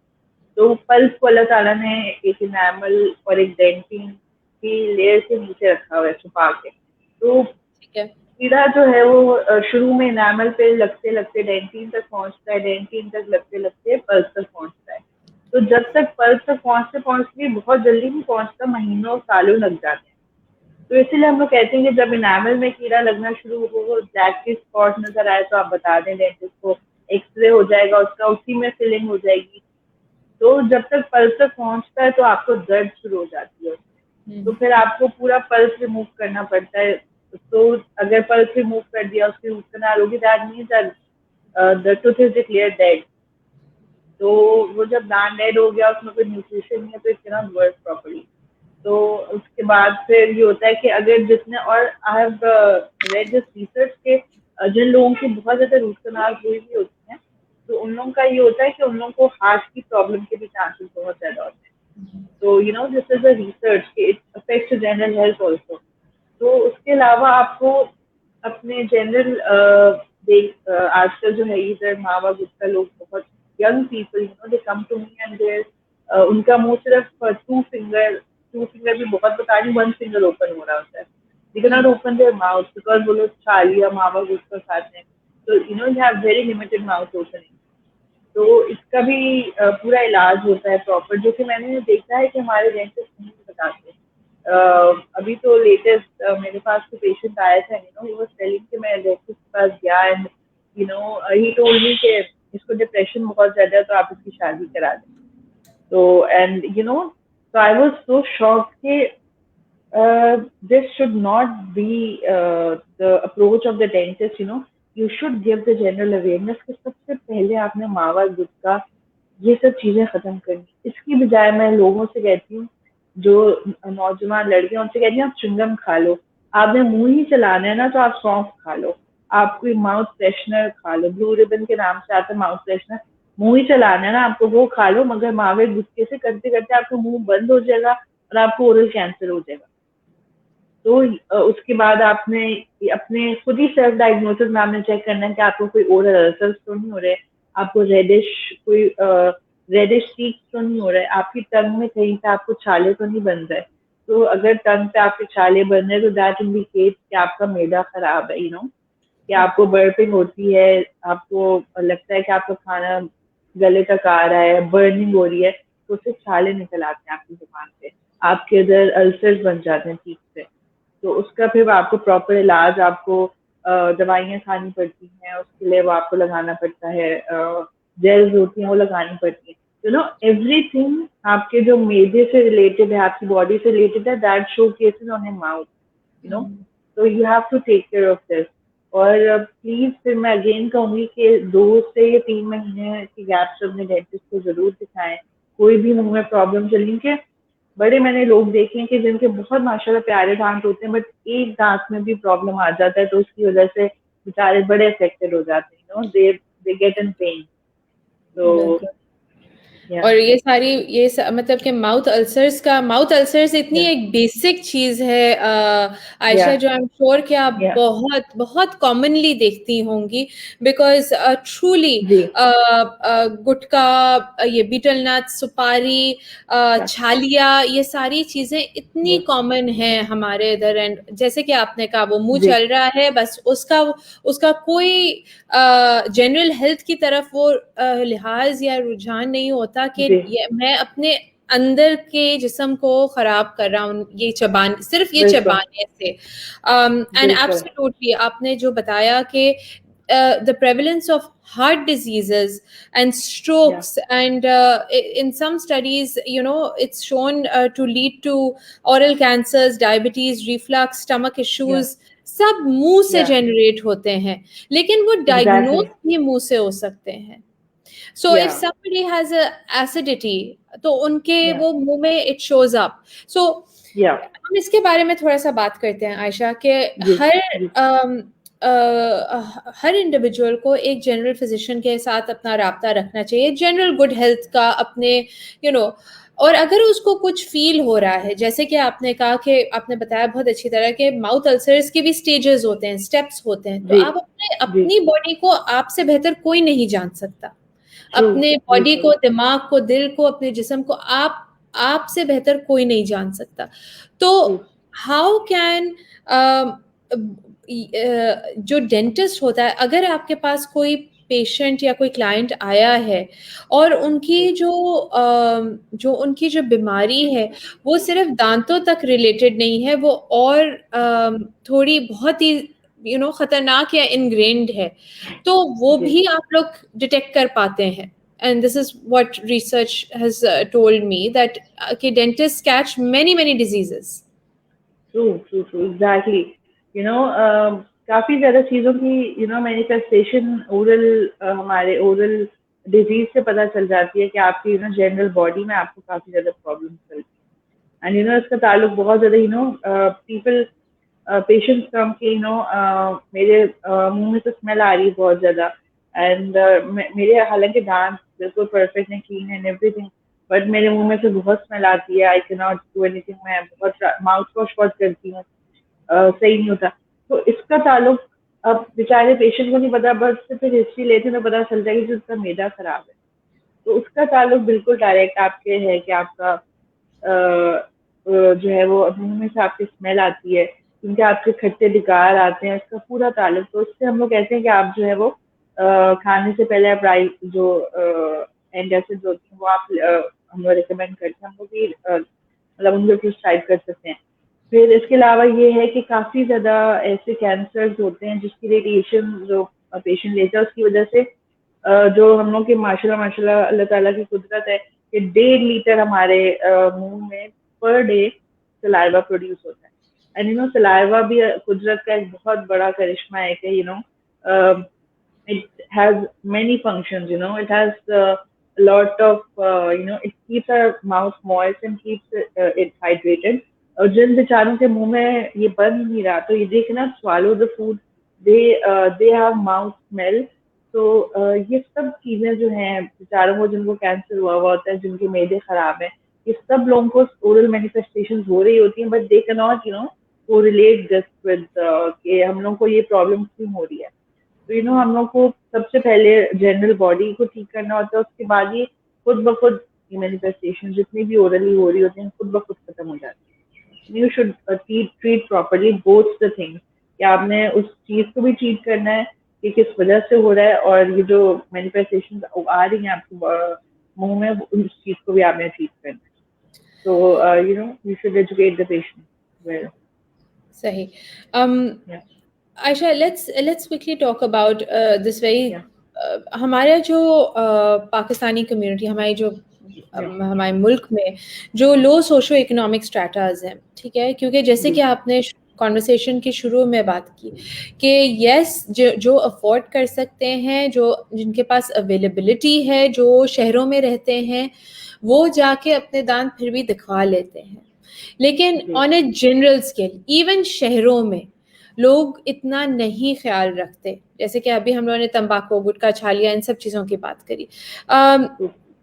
तो पल्प को अल्लाह ताला ने एक इनामल और एक डेंटिन की लेयर के नीचे रखा हुआ है छुपा के। तो ठीक है। कीड़ा जो है वो शुरू में इनामल पे लगते लगते डेंटिन तक पहुंचता है, डेंटिन तक लगते लगते पल्प तक पहुंचता है। तो जब तक पल्प तक पहुंचते पहुंचते बहुत जल्दी नहीं पहुंचता, महीनों सालों लग जाते हैं। तो इसीलिए हम लोग कहते हैं कि जब इनामल में कीड़ा लगना शुरू हो, ब्लैक की स्पॉट नजर आए तो आप बता दें डेंटिस्ट को, एक्सरे हो जाएगा उसका, उसी में फिलिंग हो जाएगी। तो जब तक पल्प तक पहुंचता है तो आपको दर्द शुरू हो जाती है उसमें। तो फिर आपको पूरा पल्प रिमूव करना पड़ता है। तो अगर पल्प रिमूव कर दिया, उसकी रूट कनाल होगी, that means the tooth is declared dead. तो वो जब दांत डेड हो गया, उसमें कोई न्यूट्रिशन नहीं है, तो it can not work properly. तो उसके बाद फिर ये होता है कि अगर जिसने, और I have read this research के जिन लोगों की बहुत ज्यादा रूट कनाल हुई भी होती है, तो उन लोगों का ये होता है कि उन लोगों को हार्ट की प्रॉब्लम के भी चांसेस बहुत ज्यादा होते हैं। तो you no this is a research, it affects general health also. तो उसके अलावा आपको अपने जनरल देख आजकल जो है इधर मावा गुटका लोग बहुत young people, you know, they come to me and there उनका मुंह सिर्फ टू फिंगर भी बहुत बता रही, वन फिंगर ओपन हो रहा होता है। दे can not open their mouth because वो लोग छालिया मावा गुटका खाते हैं, तो you know they have very limited mouth opening. तो इसका भी पूरा इलाज होता है प्रॉपर, जो कि मैंने देखा है कि हमारे डेंटिस्ट नहीं बताते। अभी तो लेटेस्ट मेरे पास तो पेशेंट आया था, you know, he was telling कि मैं डेंटिस्ट के पास गया and you no he told me कि इसको डिप्रेशन बहुत ज्यादा है, तो आप इसकी शादी करा दें। तो and you no, so I was so shocked कि this should not be the approach of the dentist, you know. You should give the general awareness कि सबसे पहले आपने मावा गुटखा ये सब चीजें खत्म करनी। इसकी बजाय मैं लोगों से कहती हूँ, जो नौजवान लड़कियां, उनसे कहती हूँ आप च्युइंगम खा लो। आपने मुंह ही चलाना है ना, तो आप सौंफ खा लो, आप कोई माउथ फ्रेशनर खा लो, ब्लू रिबन के नाम से आता है माउथ फ्रेशनर। मुंह ही चलाना है ना आपको, वो खा लो, मगर मावे गुटके से करते करते आपका मुंह बंद हो जाएगा और आपको ओरल कैंसर हो जाएगा। तो उसके बाद आपने अपने खुद ही सेल्फ डायग्नोसिस में आपने चेक करना है कि आपको कोई ओरल अल्सर्स तो नहीं हो रहे, आपको रेडिश सीक्स तो नहीं हो रहे, आपकी टंग में कहीं पे आपको छाले तो नहीं बन रहे। तो अगर टंग पे आपके छाले बन रहे, तो दैट इंडिकेट कि आपका मैदा खराब है, यू नो, कि आपको बर्पिंग होती है, आपको लगता है कि आपका खाना गले तक आ रहा है, बर्निंग हो रही है, तो उससे छाले निकल आते हैं आपकी जुबान पे, आपके इधर अल्सर्स बन जाते हैं ठीक से। तो उसका फिर आपको प्रॉपर इलाज, आपको दवाइयाँ खानी पड़ती हैं, उसके लिए वो आपको लगाना पड़ता है, जेल्स होती हैं वो लगानी पड़ती है। यू नो एवरीथिंग आपके जो मेदे से रिलेटेड है, आपकी बॉडी से रिलेटेड है, that show cases on your mouth, you know. तो you have to take care of this. और प्लीज फिर मैं अगेन कहूंगी कि 2 से 3 महीने की गैप से अपने डेंटिस्ट को जरूर दिखाएं। कोई भी मुंह में प्रॉब्लम चल रही है, बड़े मैंने लोग देखे हैं कि जिनके बहुत माशाल्लाह प्यारे दांत होते हैं, बट एक दांत में भी प्रॉब्लम आ जाता है, तो उसकी वजह से बेचारे बड़े अफेक्टेड हो जाते हैं, no, they get in pain. तो बिल्कुल। या और मतलब कि माउथ अल्सर्स इतनी या एक बेसिक चीज है या आयशा, जो आई एम श्योर कि आप या बहुत बहुत कॉमनली देखती होंगी, बिकॉज ट्रूली जी गुटखा, ये बीटल नट, सुपारी, या छालिया, ये सारी चीजें इतनी जी कॉमन हैं हमारे इधर। एंड जैसे कि आपने कहा, वो मुंह जी चल रहा है, बस उसका उसका कोई जनरल हेल्थ की तरफ वो लिहाज या रुझान नहीं होता कि जी मैं अपने अंदर के जिस्म को खराब कर रहा हूँ सिर्फ ये बिल्कुल चबाने से। एंड बिल्कुल एब्सोल्युटली आपने जो बताया कि the prevalence of heart diseases and या strokes, and in some studies, you know, it's shown to lead to oral cancers, diabetes, reflux, stomach या issues, सब मुंह से या जनरेट होते हैं, लेकिन वो एग्जैक्टली डायग्नोज भी मुंह से हो सकते हैं। सो या if somebody has a acidity, तो उनके या वो मुंह में it shows up. So या हम इसके बारे में थोड़ा सा बात करते हैं आयशा, कि जी हर जी हर इंडिविजुअल को एक जनरल फिजिशियन के साथ अपना राब्ता रखना चाहिए, जनरल गुड हेल्थ का, अपने यू नो। और अगर उसको कुछ फील हो रहा है, जैसे कि आपने कहा, कि आपने बताया बहुत अच्छी तरह के माउथ अल्सर्स के भी स्टेजेस होते हैं, स्टेप्स होते हैं, तो जी आप जी अपनी बॉडी को आपसे बेहतर कोई नहीं जान सकता। ट्रू अपने ट्रू बॉडी ट्रू को, दिमाग को, दिल को, अपने जिस्म को आपसे बेहतर कोई नहीं जान सकता। तो ट्रू हाउ कैन जो डेंटिस्ट होता है, अगर आपके पास कोई पेशेंट या कोई क्लाइंट आया है और उनकी जो उनकी जो बीमारी है वो सिर्फ दांतों तक रिलेटेड नहीं है, वो और थोड़ी बहुत ही खतरनाक या इनग्रेन्ड है, तो वो जी भी आप लोग डिटेक्ट कर पाते हैं। And this is what research has told me, that dentists catch many diseases. True true true exactly. You know काफी ज्यादा चीजों की यू नो मैनिफेस्टेशन ओरल, हमारे ओरल डिजीज से पता चल जाती है कि आपकी जनरल बॉडी में आपको काफी ज्यादा प्रॉब्लम चल रही है। एंड इसका ताल्लुक बहुत ज्यादा पीपल पेशेंट्स कम के मेरे मुंह में तो स्मेल आ रही है बहुत ज्यादा। एंड मेरे हालांकि दांत बिल्कुल परफेक्ट है, क्लीन है एवरीथिंग, बट मेरे मुंह में से बहुत स्मेल आती है। I can not do anything, मैं बहुत माउथ वॉश बहुत करती हूँ, सही नहीं होता। तो इसका ताल्लुक अब बेचारे पेशेंट को नहीं पता, बट से फिर हिस्ट्री लेते तो पता चलता है कि जो उसका मैदा खराब है, तो उसका ताल्लुक बिल्कुल डायरेक्ट आपके है कि आपका जो है वो मुंह में से आपकी स्मेल आती है, क्योंकि आपके खट्टे विकार आते हैं, इसका पूरा ताल्लुक। तो इससे हम लोग कहते हैं कि आप जो है वो खाने से पहले आप जो एंटासिड्स होती हैं वो आप हम लोग रिकमेंड करते हैं, हम लोग भी मतलब उनको प्रिस्क्राइब कर सकते हैं। फिर इसके अलावा ये है कि काफ़ी ज़्यादा ऐसे कैंसर्स होते हैं जिसकी रेडिएशन जो पेशेंट लेता है उसकी वजह से जो हम लोग के माशाल्लाह अल्लाह ताला की कुदरत है कि 1.5 लीटर हमारे मुंह में पर डे सलाइवा प्रोड्यूस होता है। एंड सलाइवा भी कुदरत का एक बहुत बड़ा करिश्मा है कि it has many functions, it has a lot of, it keeps our mouth moist and keeps it hydrated. और जिन बेचारों के मुंह में ये बन नहीं रहा, तो ये देखना swallow the food, they have mouth smell. तो ये सब चीजें जो हैं बेचारों को, जिनको कैंसर हुआ होता है, जिनके मैदे खराब हैं, ये सब लोगों को ओरल मैनिफेस्टेशन हो रही होती हैं, but they can not correlate this with कि हम लोग को ये प्रॉब्लम क्यों हो रही है। तो हम लोग को सबसे पहले जनरल बॉडी को ठीक करना होता है, उसके बाद ये खुद ब खुद ये मैनिफेस्टेशन जितनी भी ओरली हो रही होती हैं खुद ब खुद खत्म हो जाती है। You should treat properly both the things, कि आपने उस चीज को भी ट्रीट करना है कि किस वजह से हो रहा है, और ये जो मैनिफेस्टेशन आ रही हैं आपको मुंह में, उस चीज को भी आपने ट्रीट करना है। तो you should educate the patient. सही। Aisha, let's quickly talk about this very हमारा जो पाकिस्तानी कम्युनिटी, हमारे मुल्क में जो लो सोशो इकोनॉमिक स्ट्रेटाज हैं, ठीक है, क्योंकि जैसे कि आपने कॉन्वर्सेशन के शुरू में बात की कि यस, जो अफोर्ड कर सकते हैं, जिनके पास अवेलेबिलिटी है, जो शहरों में रहते हैं, वो जाके अपने दांत फिर भी दिखवा लेते हैं। लेकिन on a general scale even शहरों में लोग इतना नहीं ख्याल रखते। जैसे कि अभी हम लोगों ने तंबाकू, गुटखा, छालिया, इन सब चीज़ों की बात करी।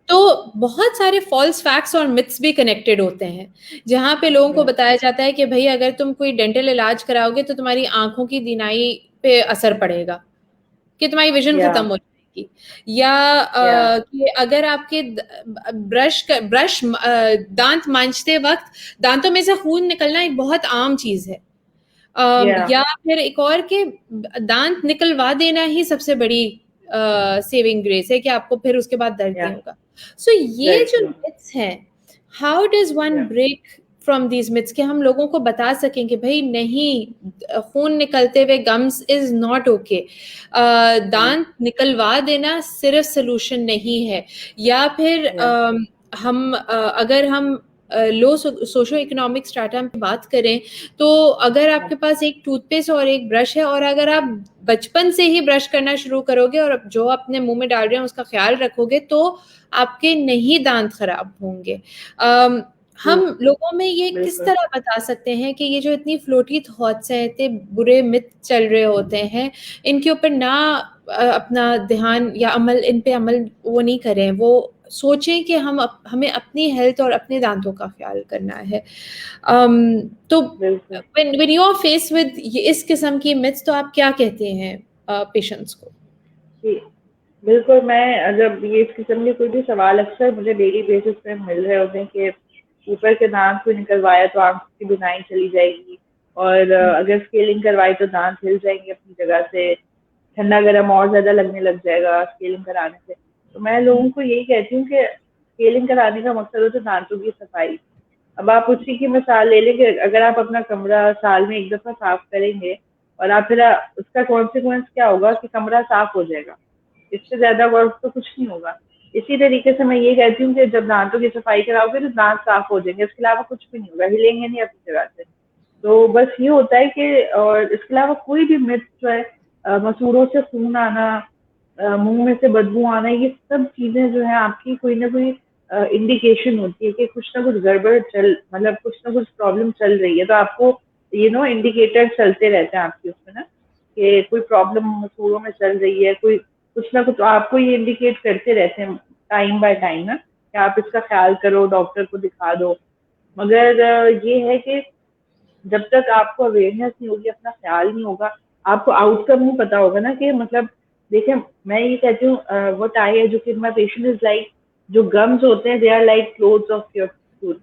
तो बहुत सारे फॉल्स फैक्ट्स और मिथ्स भी कनेक्टेड होते हैं, जहाँ पे लोगों को बताया जाता है कि भाई अगर तुम कोई डेंटल इलाज कराओगे तो तुम्हारी आंखों की दिनाई पे असर पड़ेगा, कि तुम्हारी विजन खत्म हो जाएगी, या कि अगर आपके ब्रश दांत मांजते वक्त दांतों में से खून निकलना एक बहुत आम चीज है, या फिर एक और के दांत निकलवा देना ही सबसे बड़ी सेविंग ग्रेस है कि आपको फिर उसके बाद दर्द नहीं होगा। सो ये जो मिथ्स हैं, how does one break from these myths, कि हम लोगों को बता सकें कि भाई नहीं, खून निकलते हुए गम्स इज नॉट ओके, दांत निकलवा देना सिर्फ सोल्यूशन नहीं है, या फिर अगर हम लो सोशो इकोनॉमिक स्ट्रेटा में बात करें तो अगर आपके पास एक टूथपेस्ट और एक ब्रश है, और अगर आप बचपन से ही ब्रश करना शुरू करोगे और जो अपने मुंह में डाल रहे हैं उसका ख्याल रखोगे, तो आपके नहीं दांत खराब होंगे। हम लोगों में ये किस तरह बता सकते हैं कि ये जो इतनी फ्लोटी थॉट्स हैं, इतने बुरे मिथ चल रहे होते हैं, इनके ऊपर ना अपना ध्यान या इन पे अमल वो नहीं करें, वो सोचें कि हमें अपनी हेल्थ और अपने दांतों का ख्याल करना है। तो when you are faced with इस किस्म की मिथ्स, तो आप क्या कहते हैं पेशेंट्स को? बिल्कुल, मैं जब ये इस किस्म के कोई भी सवाल अक्सर मुझे डेली बेसिस पे मिल रहे होते हैं कि ऊपर के दांत को निकलवाया तो आंख की बिनाई चली जाएगी, और अगर स्केलिंग करवाई तो दांत हिल जाएंगे अपनी जगह से, ठंडा गर्म और ज्यादा लगने लग जाएगा स्केलिंग कराने से। तो मैं लोगों को यही कहती हूँ कि स्केलिंग कराने का मकसद होता है दांतों की सफाई। अब आप उसी की मिसाल ले लेंगे, अगर आप अपना कमरा साल में 1 दफा साफ करेंगे और आप फिर उसका कॉन्सिक्वेंस क्या होगा कि कमरा साफ हो जाएगा, इससे ज्यादा वर्क तो कुछ नहीं होगा। इसी तरीके से मैं ये कहती हूँ कि जब दांतों की सफाई कराओगे तो दांत साफ हो जाएंगे, इसके अलावा कुछ भी नहीं होगा, हिलेंगे नहीं अपनी जगह से। तो बस ये होता है कि, और इसके अलावा कोई भी मिथ जो है, मसूड़ों से खून आना, मुंह में से बदबू आना, ये सब चीजें जो है आपकी कोई ना कोई इंडिकेशन होती है कि कुछ ना कुछ गड़बड़ मतलब कुछ ना कुछ प्रॉब्लम चल रही है। तो आपको इंडिकेटर चलते रहते हैं आपकी उसमें ना, कि कोई प्रॉब्लम मसूड़ों में चल रही है, कोई कुछ ना कुछ, तो आपको ये इंडिकेट करते रहते हैं टाइम बाय टाइम ना, कि आप इसका ख्याल करो, डॉक्टर को दिखा दो। मगर ये है कि जब तक आपको अवेयरनेस नहीं होगी, अपना ख्याल नहीं होगा, आपको आउटकम नहीं पता होगा ना, कि मतलब देखिए, मैं ये कहती हूँ, what I educate my patient is like, जो गम्स होते हैं they are like clothes of your food.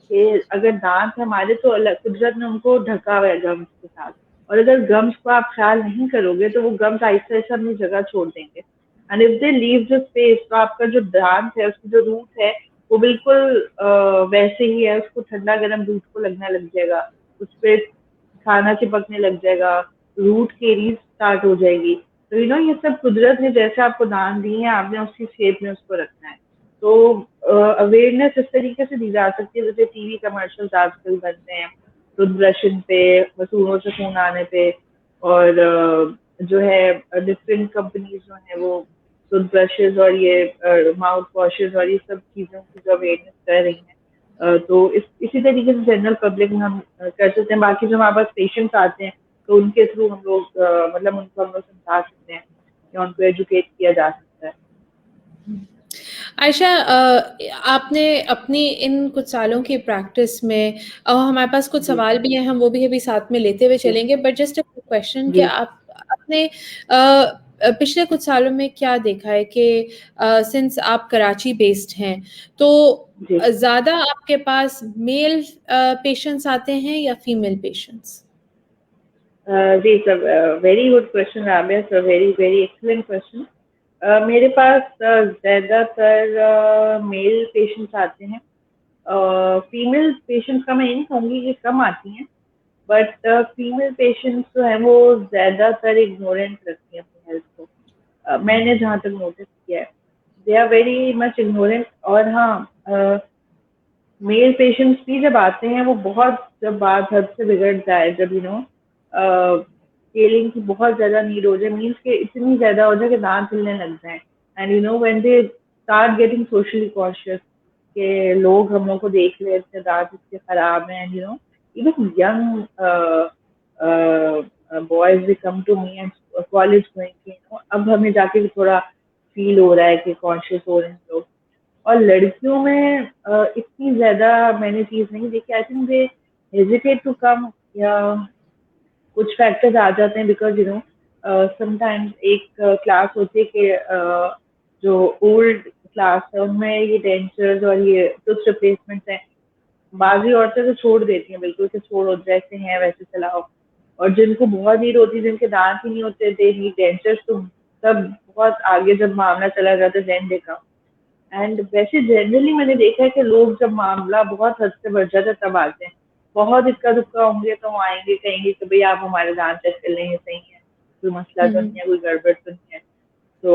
कि अगर दांत है हमारे, तो कुदरत ने उनको ढका हुआ है गम्स के साथ, और अगर गम्स को आप ख्याल नहीं करोगे तो वो गम्स आहिस्ता आहिस्ता अपनी जगह छोड़ देंगे। And if they leave the space, तो आपका जो दांत है, उसकी जो रूट है, वो बिल्कुल वैसे ही है, उसको ठंडा गर्म रूट को लगना लग जाएगा, उस पर खाना चिपकने लग जाएगा, रूट केरीज स्टार्ट हो जाएगी। तो ये सब कुदरत ने जैसे आपको दान दी है, आपने उसी शेप में उसको रखना है। तो अवेयरनेस इस तरीके से दी जा सकती है, जैसे टीवी कमर्शियल्स आजकल बनते हैं टूथब्रशिंग पे, मसूड़ों से खून आने पे, और जो है डिफरेंट कंपनीज जो है वो टूथब्रशेज और ये माउथ वॉशेज और ये सब चीज़ों की जो अवेयरनेस कर रही हैं। तो इसी तरीके से जनरल पब्लिक में हम कर सकते हैं। बाकी जो हमारे पास पेशेंट्स आते हैं, तो उनके थ्रू हम लोग मतलब उनको हम लोग समझा सकते हैं, या उनको एजुकेट किया जा सकता है। आयशा, आपने अपनी इन कुछ सालों की प्रैक्टिस में, हमारे पास कुछ जी सवाल भी हैं, हम वो भी अभी साथ में लेते हुए जी चलेंगे, बट जस्ट अ क्वेश्चन कि जी आप आपने पिछले कुछ सालों में क्या देखा है कि सिंस आप कराची बेस्ड हैं, तो जी ज़्यादा आपके पास मेल पेशेंट्स आते हैं या फीमेल पेशेंट्स? जी sir, very good question Rabia sir, very very excellent question. मेरे पास ज़्यादातर मेल पेशेंट्स आते हैं। फीमेल पेशेंट्स का मैं ये नहीं कहूँगी कि कम आती हैं, बट फीमेल पेशेंट्स जो है वो ज़्यादातर इग्नोरेंट रखती हैं अपनी हेल्थ को। मैंने जहाँ तक नोटिस किया है, they are very much ignorant. और हाँ, मेल पेशेंट्स भी जब आते हैं, वो बहुत, जब बात हद से बिगड़ जाए, जब स्केलिंग की बहुत ज़्यादा नीड हो जाए, मीन्स के इतनी ज़्यादा हो जाए कि दांत हिलने लग जाए, and when they start getting socially conscious, के लोग हम लोग को देख रहे हैं, दांत इसके खराब हैं, even young boys they come to me and college going, अब हमें जाके थोड़ा फील हो रहा है कि कॉन्शियस हो रहे हैं लोग। और लड़कियों में इतनी ज्यादा मैंने चीज नहीं देखी। I think they hesitate to come, या कुछ फैक्टर्स आ जाते हैं, बिकॉज समटाइम्स एक क्लास होती है कि जो ओल्ड क्लास है उनमें ये डेंचर्स और ये टूथ रिप्लेसमेंट्स हैं, बाकी औरतें तो छोड़ देती हैं बिल्कुल, कि छोड़ो जैसे हैं वैसे चलाओ। और जिनको बहुत नीड होती है, जिनके दांत ही नहीं होते, दे नीड डेंचर्स, तो तब बहुत आगे जब मामला चला जाता है देन दे कम। एंड वैसे जनरली मैंने देखा है कि लोग जब मामला बहुत हद से बढ़ जाता है तब आते हैं। बहुत इक्का दुक्का होंगे तो वो आएंगे, कहेंगे कि भाई आप हमारे दांत चेक कर लें, ये सही है, कोई मसला तो नहीं है, कोई गड़बड़ तो नहीं है। तो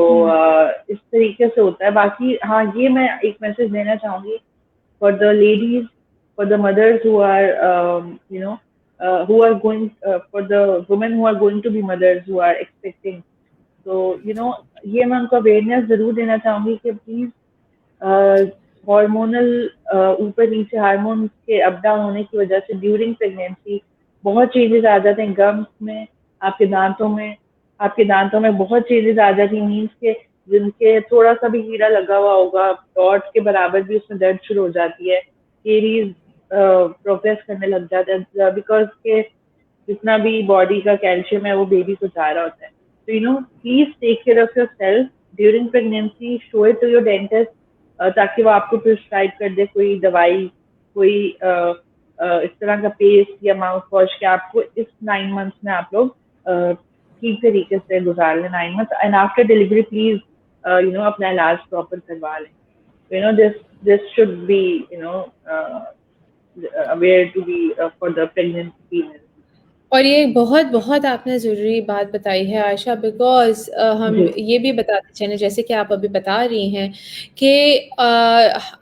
इस तरीके से होता है। बाकी हाँ, ये मैं एक मैसेज देना चाहूंगी for the ladies, for the mothers who are, who are going, for the women who are going to be mothers, who are expecting. तो ये मैं उनको अवेयरनेस जरूर देना चाहूंगी कि प्लीज, हार्मोनल ऊपर नीचे हार्मोन के अप डाउन होने की वजह से ड्यूरिंग प्रेगनेंसी बहुत चेंजेस आ जाते हैं गम्स में, आपके दांतों में। आपके दांतों में बहुत चेंजेस आ जाती हैं, मीन्स के जिनके थोड़ा सा भी कीड़ा लगा हुआ होगा, डॉट के बराबर भी उसमें दर्द शुरू हो जाती है, केरीज प्रोग्रेस करने लग जाता है, बिकॉज के जितना भी बॉडी का कैल्शियम है वो बेबी को जा रहा होता है। तो please take care of yourself during pregnancy, show it to your dentist, ताकि वो आपको प्रिस्क्राइब कर दे कोई दवाई, कोई इस तरह का पेस्ट या माउथ वॉश के आपको इस 9 मंथ्स में आप लोग ठीक तरीके से गुजार लें 9 months. And after delivery please अपना इलाज प्रॉपर करवा लें। This should be aware to be for the pregnant female. और ये बहुत बहुत आपने ज़रूरी बात बताई है आयशा, बिकॉज़ हम जी ये भी बताते चलें जैसे कि आप अभी बता रही हैं कि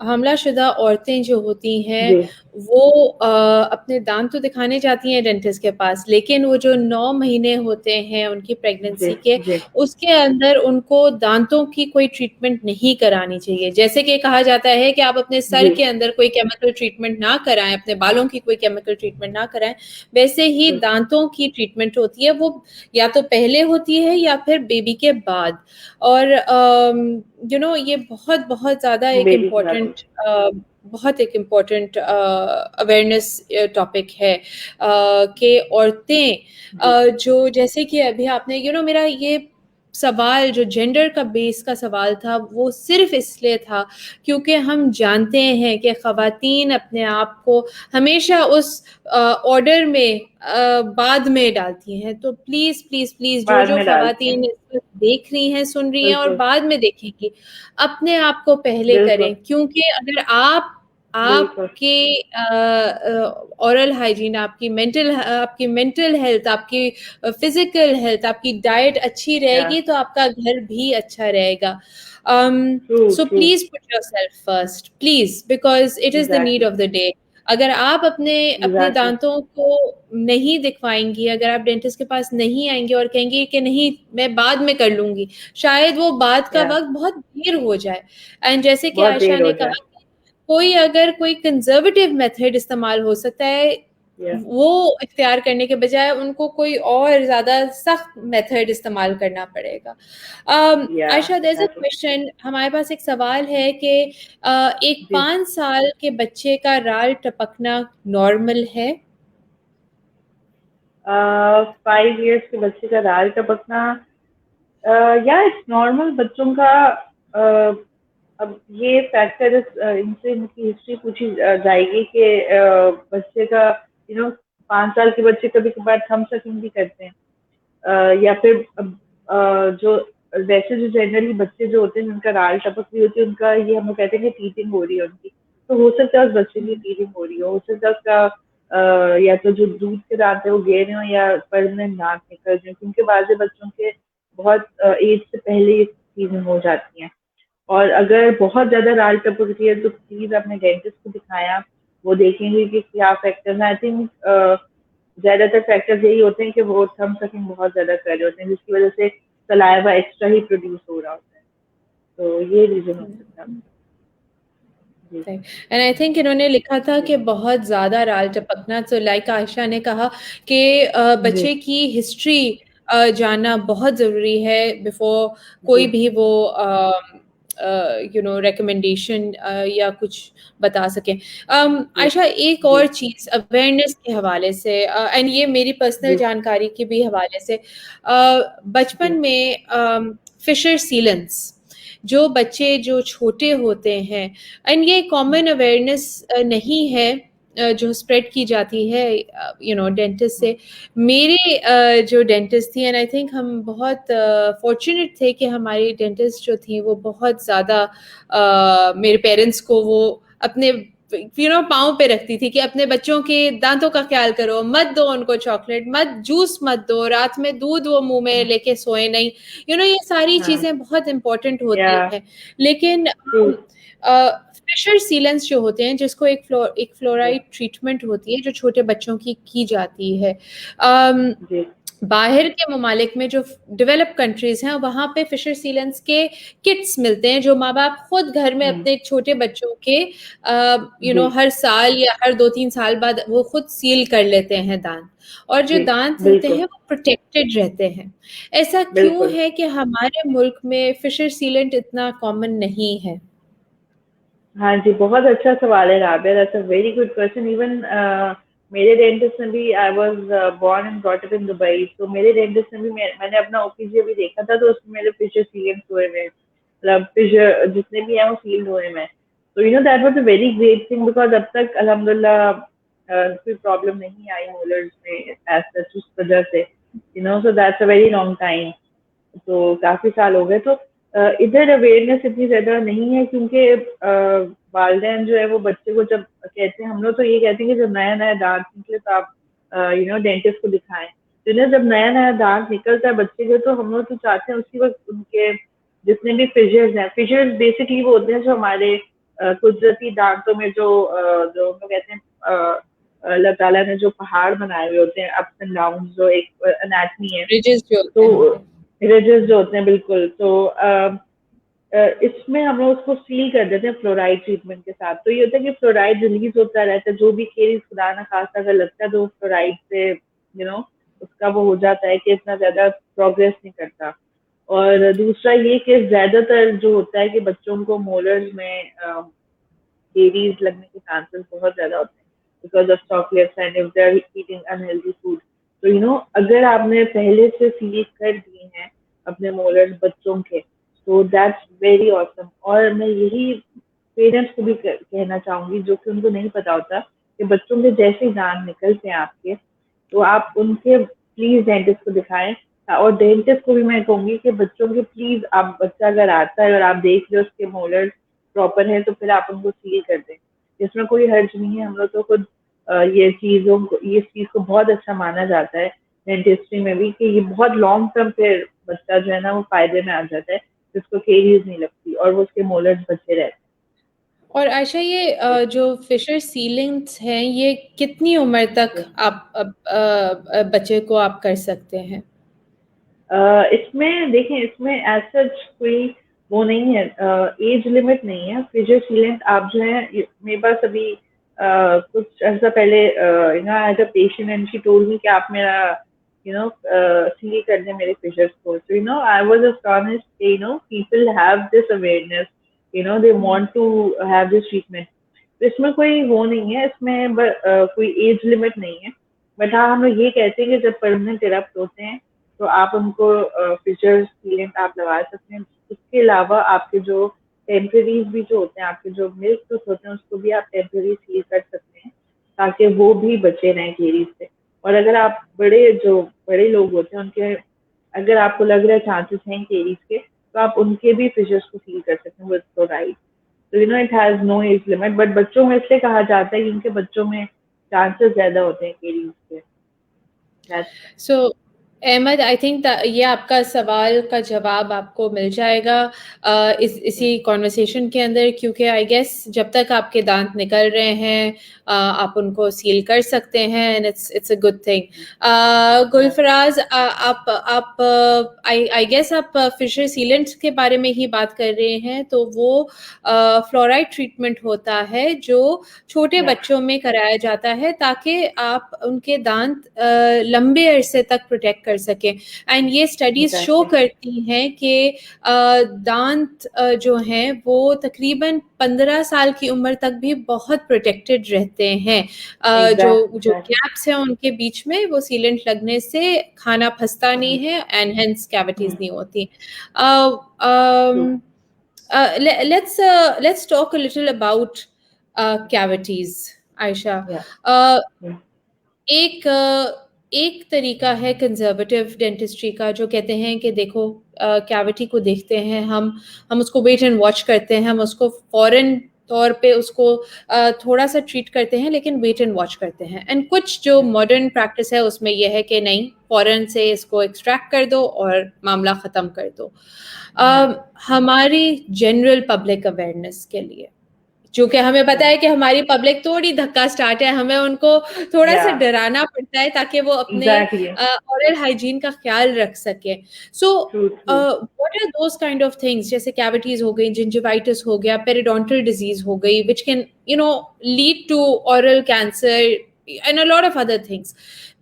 हमलाशुदा औरतें जो होती हैं जी वो अपने दांत तो दिखाने जाती हैं डेंटिस्ट के पास, लेकिन वो जो 9 महीने होते हैं उनकी जी प्रेगनेंसी के, जी उसके अंदर उनको दांतों की कोई ट्रीटमेंट नहीं करानी चाहिए। जैसे कि कहा जाता है कि आप अपने सर जी के अंदर कोई केमिकल ट्रीटमेंट ना कराएँ, अपने बालों की कोई केमिकल ट्रीटमेंट ना कराएँ, वैसे ही जी दांतों की ट्रीटमेंट होती है वो या तो पहले होती है या फिर बेबी के बाद। और ये बहुत बहुत ज़्यादा एक बेबी के साथ इम्पोर्टेंट बहुत एक इम्पोर्टेंट अवेयरनेस टॉपिक है कि औरतें जी जो जैसे कि अभी आपने मेरा ये सवाल जो जेंडर का बेस का सवाल था वो सिर्फ इसलिए था क्योंकि हम जानते हैं कि ख़वातीन अपने आप को हमेशा उस ऑर्डर में बाद में डालती हैं। तो प्लीज़, प्लीज़, प्लीज़ बाद जो में डालती हैं। ख़वातीन इस वक़्त देख रही हैं, सुन रही हैं और बिल्कुल बाद में देखेंगी, अपने आप को पहले बिल्कुल करें क्योंकि अगर आप बिल्कुल आपके ओरल हाइजीन, आपकी मेंटल हेल्थ, आपकी फिज़िकल हेल्थ, आपकी डाइट अच्छी या रहेगी तो आपका घर भी अच्छा रहेगा। True so true please put yourself first, please, because it is the need exactly of the day. अगर आप अपने अपने एग्जैक्टली दाँतों को नहीं दिखवाएँगी, अगर आप डेंटिस्ट के पास नहीं आएँगी और कहेंगी कि नहीं मैं बाद में कर लूँगी, शायद वो बाद का या वक़्त बहुत देर हो जाए। एंड जैसे कि बहुत आयशा देर हो ने जाए। कहा कोई कंज़र्वेटिव मेथड इस्तेमाल हो सकता है, या वो इख्तियार करने के बजाय उनको कोई और ज़्यादा सख्त मेथड इस्तेमाल करना पड़ेगा। या Ayesha there is a exactly question एक पास एक सवाल है कि एक जी 5 साल के बच्चे का राल टपकना नॉर्मल है? 5 इयर्स के बच्चे का दाल टपकना, या इट्स नॉर्मल बच्चों का। uh, अब ये फैक्टर इनसे इनकी हिस्ट्री पूछी जाएगी कि बच्चे का 5 साल के बच्चे कभी कभार थम सकिंग भी करते हैं। या फिर जो वैसे जो जनरली बच्चे जो होते हैं जिनका राल टपक रही होती है उनका ये हम लोग कहते हैं कि टीथिंग हो रही है उनकी, तो हो सकता है उस बच्चे की हुँ, टीथिंग हो रही हो सकता है उसका या तो जो दूध के दांत है वो गहरे हों या परमानेंट दांत निकल जाए, क्योंकि बाज़ बच्चों के बहुत एज से पहले ये चीजें हो जाती हैं। और अगर बहुत ज़्यादा राल टपक रही है तो प्लीज़ अपने डेंटिस्ट को दिखाया, वो देखेंगे कि क्या फैक्टर्स हैं। आई थिंक ज़्यादातर फैक्टर्स यही होते हैं कि वो थम सकिंग बहुत ज़्यादा कर रहे होते हैं जिसकी वजह से सलाइवा एक्स्ट्रा ही प्रोड्यूस हो रहा होता है, तो ये रीज़न हो हुँ, सकता है। हुँ। जी राइट एंड आई थिंक इन्होंने लिखा था कि बहुत ज़्यादा राल टपकना तो लाइक आयशा ने कहा कि जी बच्चे की हिस्ट्री जानना बहुत ज़रूरी है बिफोर कोई जी भी वो रिकमेंडेशन या कुछ बता सकें। जी आयशा एक जी और चीज़ अवेयरनेस के हवाले से एंड ये मेरी पर्सनल जी जानकारी के भी हवाले से जी बचपन में फिशर सीलेंट्स जो बच्चे जो छोटे होते हैं एंड ये कॉमन अवेयरनेस नहीं है जो स्प्रेड की जाती है डेंटिस्ट से। मेरे जो डेंटिस्ट थी एंड आई थिंक हम बहुत फॉर्चुनेट थे कि हमारी डेंटिस्ट जो थी वो बहुत ज़्यादा मेरे पेरेंट्स को वो अपने पाँव पे रखती थी कि अपने बच्चों के दांतों का ख्याल करो, मत दो उनको चॉकलेट, मत जूस मत दो, रात में दूध वो मुंह में लेके सोए नहीं। ये सारी हाँ चीज़ें बहुत इम्पोर्टेंट या होती हैं। लेकिन ट्रू फिशर सीलेंस जो होते हैं जिसको एक जी फ्लोराइड ट्रीटमेंट होती है जो छोटे बच्चों की जाती है। अम, जी बाहर के ममालिक में जो डेवलप कंट्रीज़ हैं वहाँ पे फिशर सीलेंस के किट्स मिलते हैं जो माँ-बाप खुद घर में हम्म, अपने छोटे बच्चों के जी हर साल या हर 2-3 साल बाद वो खुद सील कर लेते हैं दाँत और जो जी दाँत होते बिल्कुल हैं वो प्रोटेक्टेड रहते हैं। ऐसा क्यों बिल्कुल। है कि हमारे मुल्क में फिशर सीलेंट इतना कॉमन नहीं है? हाँ जी, बहुत अच्छा सवाल है Rabia, that's a very good question. Even मेरे डेंटिस्ट ने भी, I was born and brought up in Dubai, तो मेरे डेंटिस्ट ने भी मैंने अपना ओपीजी अभी देखा था तो उसमें मेरे फिशर सील्ड हुए हुए हैं। मतलब फिशर जितने भी हैं वो सील्ड हुए हैं। तो that was a very great thing because अब तक अल्हम्दुलिल्लाह कोई प्रॉब्लम नहीं आई मोलर्स में एज़ सच उस वजह से। So that's a very long time. तो काफ़ी साल हो गए, तो इधर अवेयरनेस इतनी ज़्यादा नहीं है क्योंकि वालिदैन जो है वो बच्चे को जब कहते हैं, हम लोग तो ये कहते हैं कि जब नया-नया दाँत निकले तो आप डेंटिस्ट को दिखाएं। तो जब नया नया दांत निकलता है बच्चे के, तो हम लोग तो चाहते हैं उसी वक्त उनके जितने भी फिशर्स हैं, फिशर्स बेसिकली वो होते हैं जो हमारे कुदरती दांतों में जो जो हम लोग कहते हैं अल्लाह ताला ने जो पहाड़ बनाए हुए होते हैं, अप्स एंड डाउन, जो एक एनाटमी है, रिजेस जो होते तो हैं, रिजेस जो होते हैं, बिल्कुल। तो इसमें हम लोग उसको सील कर देते हैं फ्लोराइड ट्रीटमेंट के साथ। तो ये होता है कि फ्लोराइड रिलीज होता रहता है, जो भी केस खुदा ना खास्ता अगर लगता है तो फ्लोराइड से उसका वो हो जाता है कि इतना ज्यादा प्रोग्रेस नहीं करता। और दूसरा ये कि ज्यादातर जो होता है कि बच्चों को मोलर्स में केरीज लगने के चांसेस बहुत ज्यादा होते हैं because of chocolates and if they are eating unhealthy food. तो अगर आपने पहले से सील कर दिए हैं अपने मोलर्स बच्चों के, तो दैट्स वेरी ऑसम। और मैं यही पेरेंट्स को भी कहना चाहूंगी जो कि उनको नहीं पता होता कि बच्चों के जैसे ही दांत निकलते हैं आपके, तो आप उनके प्लीज डेंटिस्ट को दिखाएं। और डेंटिस्ट को भी मैं कहूंगी कि बच्चों के प्लीज, आप बच्चा अगर आता है और आप देख रहे हो उसके मोलर्स प्रॉपर है, तो फिर आप उनको सील कर दें। इसमें कोई हर्ज नहीं है। हम लोग तो खुद ये चीज को बहुत अच्छा माना जाता है डेंटिस्ट्री में भी, कि ये बहुत लॉन्ग टर्म फिर बच्चा जो है ना वो फायदे में आ जाता है, जिसको केरीज नहीं लगती और वो उसके मोलर्स बचे रहते हैं। और आयशा ये जो फिशर सीलिंग्स हैं, ये कितनी उम्र तक आप बच्चे को आप कर सकते हैं? इसमें देखें, इसमें एज सच कोई वो नहीं है, एज लिमिट नहीं है। फिशर सीलेंट आप जो है, मेरे पास अभी कुछ ऐसा पहले as a patient and she told me कि आप मेरा सील कर दें मेरे फिशर्स को। तो I was astonished, people have this awareness, they want to have this treatment. तो इसमें कोई वो नहीं है, इसमें कोई एज लिमिट नहीं है। बट हाँ, हम लोग ये कहते हैं कि जब परमानेंट इरप्ट होते हैं तो आप उनको फिशर सीलेंट आप लगा सकते हैं। उसके अलावा आपके जो टेम्परेरीज भी जो होते हैं, आपके जो मिल्क टूथ होते हैं, उसको भी आप टेम्परेरी सील कर सकते हैं ताकि वो भी बचे रहें केरीज से। और अगर आप बड़े लोग होते हैं, उनके अगर आपको लग रहा है चांसेस हैं केरीज के, तो आप उनके भी फिशर्स को सील कर सकते हैं विद फ्लोराइड। तो it has no age limit. But बच्चों में इसलिए कहा जाता है कि उनके बच्चों में चांसेस ज्यादा होते हैं केरीज के। सो अहमद, आई थिंक ये आपका सवाल का जवाब आपको मिल जाएगा इसी कॉन्वर्सेशन के अंदर, क्योंकि आई गेस जब तक आपके दांत निकल रहे हैं आप उनको सील कर सकते हैं, and it's a good thing. Gulfaraz, आप आई गेस आप फिशर सीलेंट्स के बारे में ही बात कर रहे हैं, तो वो फ्लोराइड ट्रीटमेंट होता है जो छोटे बच्चों में कराया जाता है ताकि आप उनके दांत लंबे अरसे तक प्रोटेक्ट कर सकें। एंड ये स्टडीज शो करती हैं कि दांत जो हैं वो तकरीबन 15 साल की उम्र तक भी बहुत प्रोटेक्टेड रहते हैं। जो गैप्स हैं उनके बीच में वो सीलेंट लगने से खाना फंसता नहीं है, एंड हेंस कैविटीज नहीं होती। Let's talk a little about cavities, Aisha. एक तरीका है कंजर्वेटिव डेंटिस्ट्री का, जो कहते हैं कि देखो कैविटी को देखते हैं हम उसको वेट एंड वॉच करते हैं, हम उसको फॉरन तौर पे उसको थोड़ा सा ट्रीट करते हैं, लेकिन वेट एंड वॉच करते हैं। एंड कुछ जो मॉडर्न प्रैक्टिस है उसमें यह है कि नहीं, फॉरन से इसको एक्सट्रैक्ट कर दो और मामला ख़त्म कर दो। हमारी जनरल पब्लिक अवेयरनेस के लिए, चूंकि हमें पता है कि हमारी पब्लिक थोड़ी धक्का स्टार्ट है, हमें उनको थोड़ा सा डराना पड़ता है ताकि वो अपने ओरल हाइजीन का ख्याल रख सके। So what are those kind of things, जैसे कैविटीज हो गई, जिंजिवाइटिस हो गया, पेरिडोंटल डिजीज हो गई, which can lead to oral cancer and a lot of other things.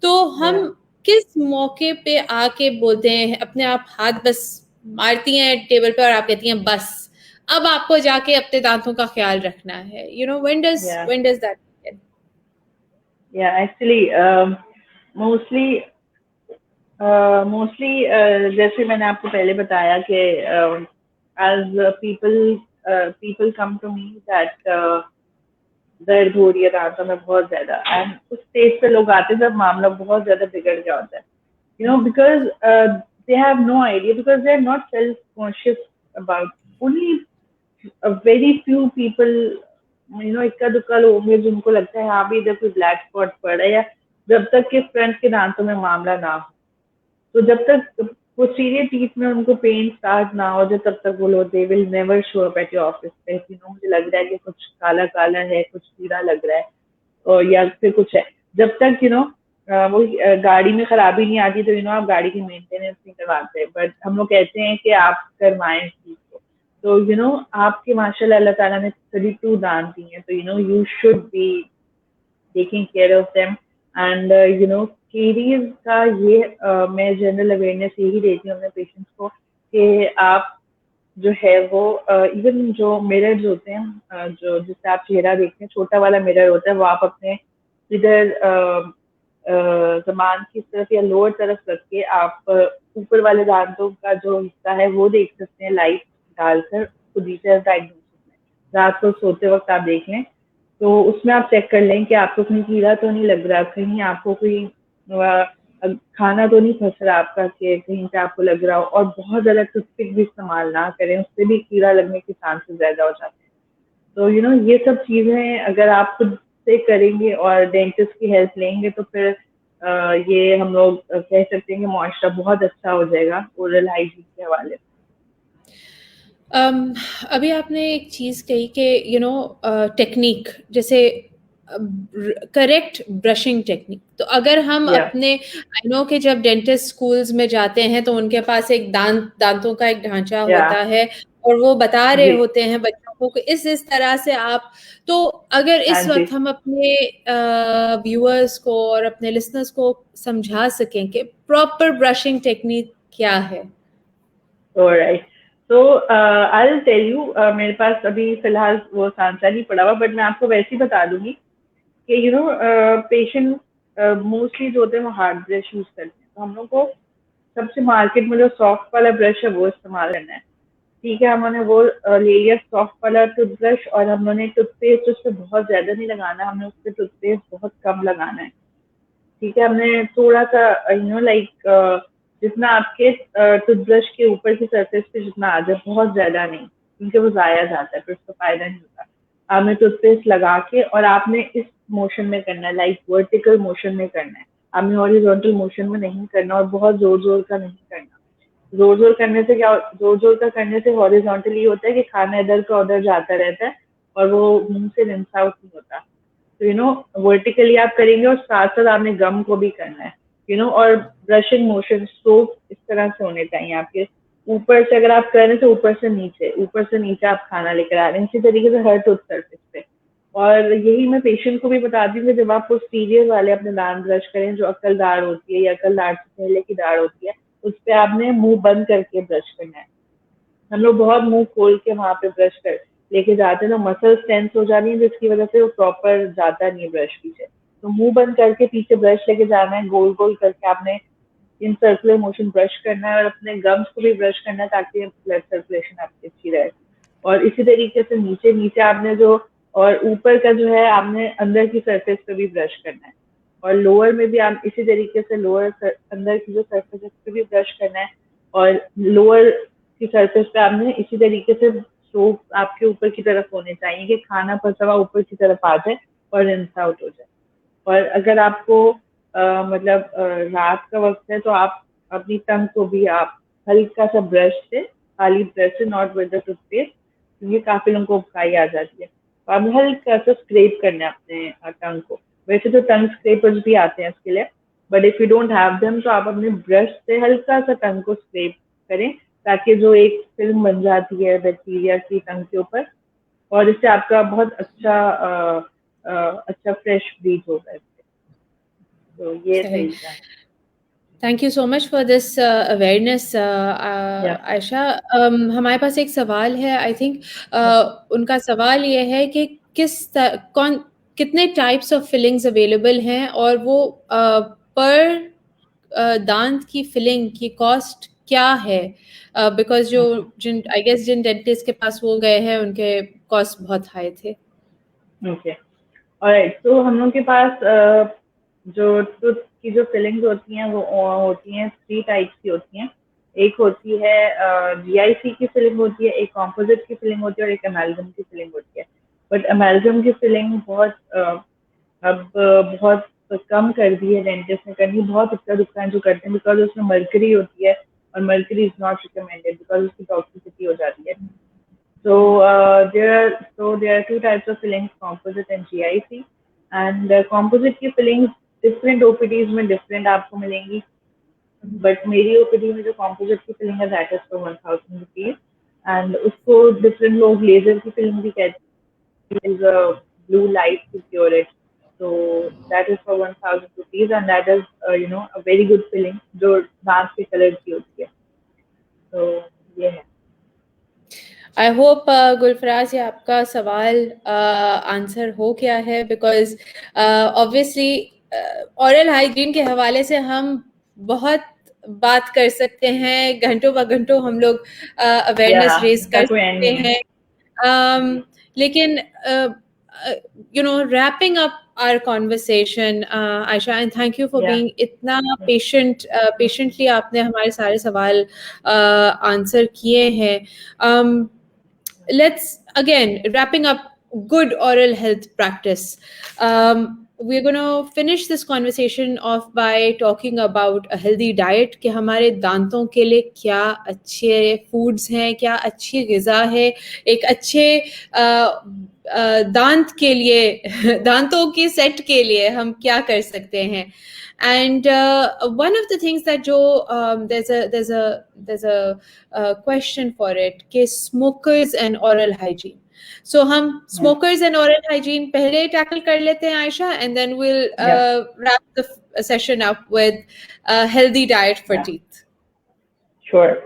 तो हम किस मौके पे आके बोलते हैं, अपने आप हाथ बस मारती हैं टेबल पे और आप कहती हैं बस अब आपको जाके अपने दांतों का ख्याल रखना है? when does that happen? Actually, mostly जैसे मैंने आपको पहले बताया कि as people come to me that दर्द हो रही है दांतों में बहुत ज्यादा, एंड उस स्टेज पे लोग आते हैं जब मामला बहुत ज्यादा बिगड़ गया होता है, because they have no idea, because they are not self conscious about, only a very few people, इक्का दुक्का लोग होंगे जिनको लगता है हाँ भी इधर कोई ब्लैक स्पॉट पड़ा है, या जब तक कि फ्रंट के दांतों में मामला ना हो। तो जब तक पोस्टीरियर टीथ में उनको पेन स्टार्ट ना हो जाए, तब तक वो लोग they will never show up at your office पे, यू नो मुझे लग रहा है कि कुछ काला काला है, कुछ कीड़ा लग रहा है, और या फिर कुछ है। जब तक यू नो वो गाड़ी में खराबी नहीं आती, तो यू नो आप गाड़ी की मेंटेनेंस नहीं करवाते, बट हम लोग कहते हैं कि आप करवाएं चीज को। तो यू नो आपके माशाल्लाह अल्लाह ताला ने 32 दांत दिए हैं, तो you know you should be taking care of them. And you no caries का ये मैं जनरल अवेयरनेस यही देती हूँ अपने पेशेंट्स को कि आप जो है वो इवन जो मिरर्स होते हैं, जो जिससे आप चेहरा देखते हैं, छोटा वाला मिरर होता है, वो आप अपने इधर जबान की तरफ या लोअर तरफ रख के आप ऊपर वाले दांतों का जो हिस्सा है वो देख सकते हैं लाइट डालकर खुद ही से डायग्नोसिस में। रात को सोते वक्त आप देख लें, तो उसमें आप चेक कर लें कि आपको कहीं कीड़ा तो नहीं लग रहा, कहीं आपको कोई खाना तो नहीं फंस रहा आपका कि कहीं पे आपको लग रहा हो। और बहुत ज़्यादा टूथपिक भी इस्तेमाल ना करें, उससे भी कीड़ा लगने के चांसेस ज़्यादा हो जाते हैं। तो यू नो ये सब चीज़ें अगर आप खुद से करेंगे और डेंटिस्ट की हेल्प लेंगे, तो फिर ये हम लोग कह सकते हैं कि मुआशरा बहुत अच्छा हो जाएगा ओरल हाइजीन के हवाले से। अभी आपने एक चीज़ कही कि यू नो टेक्निक, जैसे करेक्ट ब्रशिंग टेक्निक। तो अगर हम या अपने आई नो कि जब डेंटिस्ट स्कूल्स में जाते हैं तो उनके पास एक दांतों का एक ढांचा या होता है और वो बता रहे जी होते हैं बच्चों को कि इस तरह से आप। तो अगर हाँ इस जी वक्त हम अपने व्यूअर्स को और अपने लिसनर्स को समझा सकें कि प्रॉपर ब्रशिंग टेक्निक क्या है। ऑलराइट, तो आई विल टेल यू, मेरे पास अभी फिलहाल वो सांचा नहीं पड़ा हुआ, बट मैं आपको वैसे ही बता दूंगी कि यू नो पेशेंट मोस्टली जो होते हैं वो हार्ड ब्रश यूज करते हैं, तो हम लोग को सबसे मार्केट में जो सॉफ्ट वाला ब्रश है वो इस्तेमाल करना है। ठीक है, हमने वो ले लिया सॉफ्ट वाला टूथब्रश, और हमने टूथपेस्ट उस पर बहुत ज्यादा नहीं लगाना, हमने उस पर टूथपेस्ट बहुत कम लगाना है। ठीक है, हमने थोड़ा सा यू नो लाइक जितना आपके टूथब्रश के ऊपर की सरफेस पे जितना आ जाए, बहुत ज्यादा नहीं, क्योंकि वो जाया जाता है, फिर उसका फायदा नहीं होता। आपने टूथपेस्ट लगा के और आपने इस मोशन में करना है, लाइक वर्टिकल मोशन में करना है, आपने हॉरिजॉन्टल मोशन में नहीं करना, और बहुत जोर जोर का नहीं करना। जोर जोर करने से क्या, जोर जोर का करने से हॉरिजॉन्टली होता है कि खाना इधर का उधर जाता रहता है और वो मुंह से रिंस आउट नहीं होता। तो यू नो वर्टिकली आप करेंगे और साथ साथ आपने गम को भी करना है, यू नो। और ब्रशिंग मोशन स्ट्रोक इस तरह से होने चाहिए आपके, ऊपर से अगर आप कर रहे हैं तो ऊपर से नीचे आप खाना लेकर आ रहे हैं, इसी तरीके से हर टूथ सरफेस पे। और यही मैं पेशेंट को भी बताती हूँ कि जब आप पोस्टीरियर वाले अपने दांत ब्रश करें, जो अक्ल दाढ़ होती है या अक्ल दाढ़ से पहले की दाढ़ होती है, उस पर आपने मुंह बंद करके ब्रश करना है। हम लोग बहुत मुंह खोल के वहां पे ब्रश कर लेके जाते हैं, तो मसल्स टेंस हो जाती है, जिसकी वजह से वो प्रॉपर जाता नहीं है ब्रश पीछे। तो मुंह बंद करके पीछे ब्रश लेके जाना है, गोल गोल करके आपने इन सर्कुलर मोशन ब्रश करना है, और अपने गम्स को भी ब्रश करना है ताकि ब्लड सर्कुलेशन आपकी अच्छी रहे। और इसी तरीके से नीचे नीचे आपने जो, और ऊपर का जो है आपने अंदर की सरफेस पे भी ब्रश करना है, और लोअर में भी आप इसी तरीके से अंदर की जो सरफेस है उस पर भी ब्रश करना है, और लोअर की सरफेस पे आपने इसी तरीके से स्ट्रोक आपके ऊपर की तरफ होने चाहिए कि खाना फंसा हुआ ऊपर की तरफ आ जाए और रिंस आउट हो जाए। और अगर आपको मतलब रात का वक्त है, तो आप अपनी टंग को भी आप हल्का सा ब्रश से, खाली ब्रश से, नॉट विद द टूथपेस्ट, क्योंकि काफी लोगों को उपकाई आ जाती है, तो आप हल्का सा स्क्रेप करना है अपने टंग को। वैसे तो टंग स्क्रेपर्स भी आते हैं इसके लिए, but if you don't have them तो आप अपने ब्रश से हल्का सा टंग को स्क्रेप करें, ताकि जो एक फिल्म बन जाती है बैक्टीरिया की टंग के ऊपर, और इससे आपका बहुत अच्छा फ्रेश ब्रीथ होगा इससे। तो ये सही। तरीका है। Thank you so much for this awareness या आयशा। हमारे पास एक सवाल है, आई थिंक उनका सवाल ये है कि कितने टाइप्स ऑफ फिलिंग्स अवेलेबल हैं, और वो पर दांत की फिलिंग की कॉस्ट क्या है, बिकॉज जो जिन आई गेस जिन डेंटिस्ट के पास वो गए हैं उनके कॉस्ट बहुत हाई थे। ओके, ऑलराइट, तो हम लोग के पास जो टूथ की जो फिलिंग्स होती हैं वो होती हैं 3 टाइप्स की होती हैं। एक होती है जीआईसी की फिलिंग होती है, एक कॉम्पोजिट की फिलिंग होती है, और एक अमेल्गम की फिलिंग होती है। बट अमेल्गम की फिलिंग बहुत अब बहुत कम कर दी है डेंटिस्ट ने करनी, बहुत इतना दुकान जो करते हैं, बिकॉज उसमें मर्करी होती है और mercury is not recommended because उसकी टॉक्सिसिटी हो जाती है. So there are two types of fillings, composite and GIC. And composite की fillings different OPDs में different आपको मिलेंगी. But मेरी OPD में जो composite की filling है that is for 1000 rupees. And उसको different लोग laser की filling भी कहते हैं, is a blue light to cure it. So that is for 1000 rupees and that is a very good filling जो दांत के कलर की होती है. So ये है. आई होप गुलफराज ये आपका सवाल आंसर हो गया है, बिकॉज ऑब्वियसली ओरल हाइजीन के हवाले से हम बहुत बात कर सकते हैं, घंटों ब घंटों हम लोग अवेयरनेस रेज कर सकते हैं, लेकिन wrapping up our conversation, Aisha, and thank you for being इतना patiently आपने हमारे सारे सवाल आंसर किए हैं. Let's again wrapping up good oral health practice. We're going to finish this conversation off by talking about a healthy diet, कि हमारे दांतों के लिए क्या अच्छे foods हैं, क्या अच्छी ग़िज़ा है, एक अच्छे दांत के लिए, दांतों के सेट के लिए हम क्या कर सकते हैं. And one of the things that there's a question for it, कि smokers and oral hygiene. So हम smokers and oral hygiene पहले tackle कर लेते हैं Aisha, and then we'll wrap the session up with a healthy diet for teeth. Sure.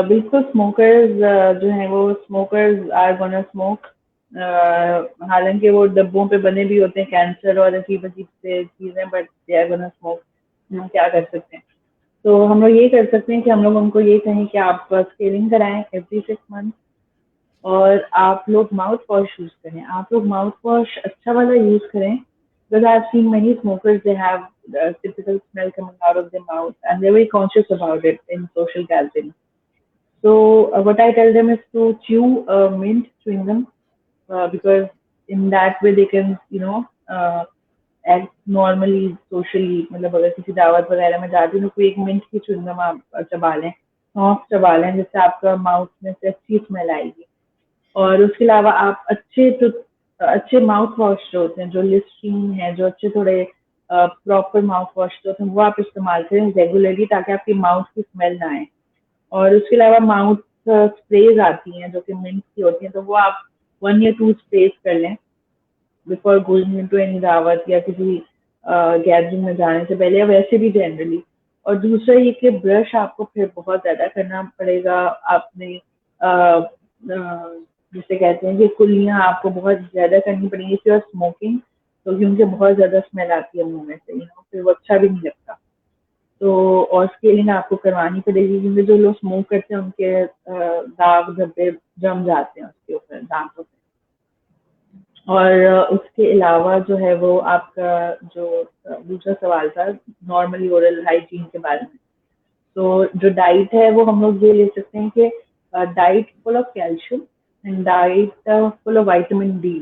बिल्कुल smokers जो हैं वो smokers are gonna smoke. हालांकि वो डब्बों पे बने भी होते हैं कैंसर और अजीब से चीजें, but they are gonna smoke. हम क्या कर सकते हैं? तो हम लोग ये कर सकते हैं कि हम लोग उनको ये कहें कि आप स्केलिंग कराएं एवरी 6 मंथ और आप लोग माउथ वॉश यूज करें. आप लोग माउथ वॉश अच्छा वाला यूज करें, because I've seen many smokers, they have typical smell coming out of their mouth and they're very conscious about it in social gatherings. So what I tell them is to chew mint chewing gum, because in that way they can act normally socially. मतलब अगर किसी दावत वगैरह में जाते हैं तो कोई एक मिंट की च्युइंग गम आप चबा लें, सॉफ्ट चबा लें, जिससे आपका माउथ में से अच्छी स्मेल आएगी. और उसके अलावा आप अच्छे माउथ वॉश जो होते हैं, जो लिस्ट्रीन है, जो अच्छे थोड़े प्रॉपर माउथ वॉश जो होते हैं, वो आप इस्तेमाल करें रेगुलरली, ताकि आपकी माउथ की स्मेल ना आए. और उसके अलावा माउथ स्प्रेज आती हैं जो कि मिंट की होती हैं, तो वो आप 1 या 2 स्प्रेज कर लें बिफोर गोइंग इनटू एनी दावत या किसी गैदरिंग में जाने से पहले, या वैसे भी जनरली. और दूसरा ये कि ब्रश आपको फिर बहुत ज़्यादा करना पड़ेगा. आपने जिसे कहते हैं कि कुल्लियाँ आपको बहुत ज़्यादा करनी पड़ेंगी इफ यू आर स्मोकिंग, तो क्योंकि बहुत ज़्यादा स्मेल आती है मुंह में से, फिर वो अच्छा भी नहीं लगता. तो और स्केलिंग आपको करवानी पड़ेगी, क्योंकि जो लोग स्मोक करते हैं उनके दाग धब्बे जम जाते हैं उसके ऊपर दांतों पे. और उसके अलावा जो है वो आपका जो दूसरा सवाल था नॉर्मली ओरल हाइजीन के बारे में, तो जो डाइट है वो हम लोग ये ले सकते हैं कि diet full of calcium and diet full of vitamin D.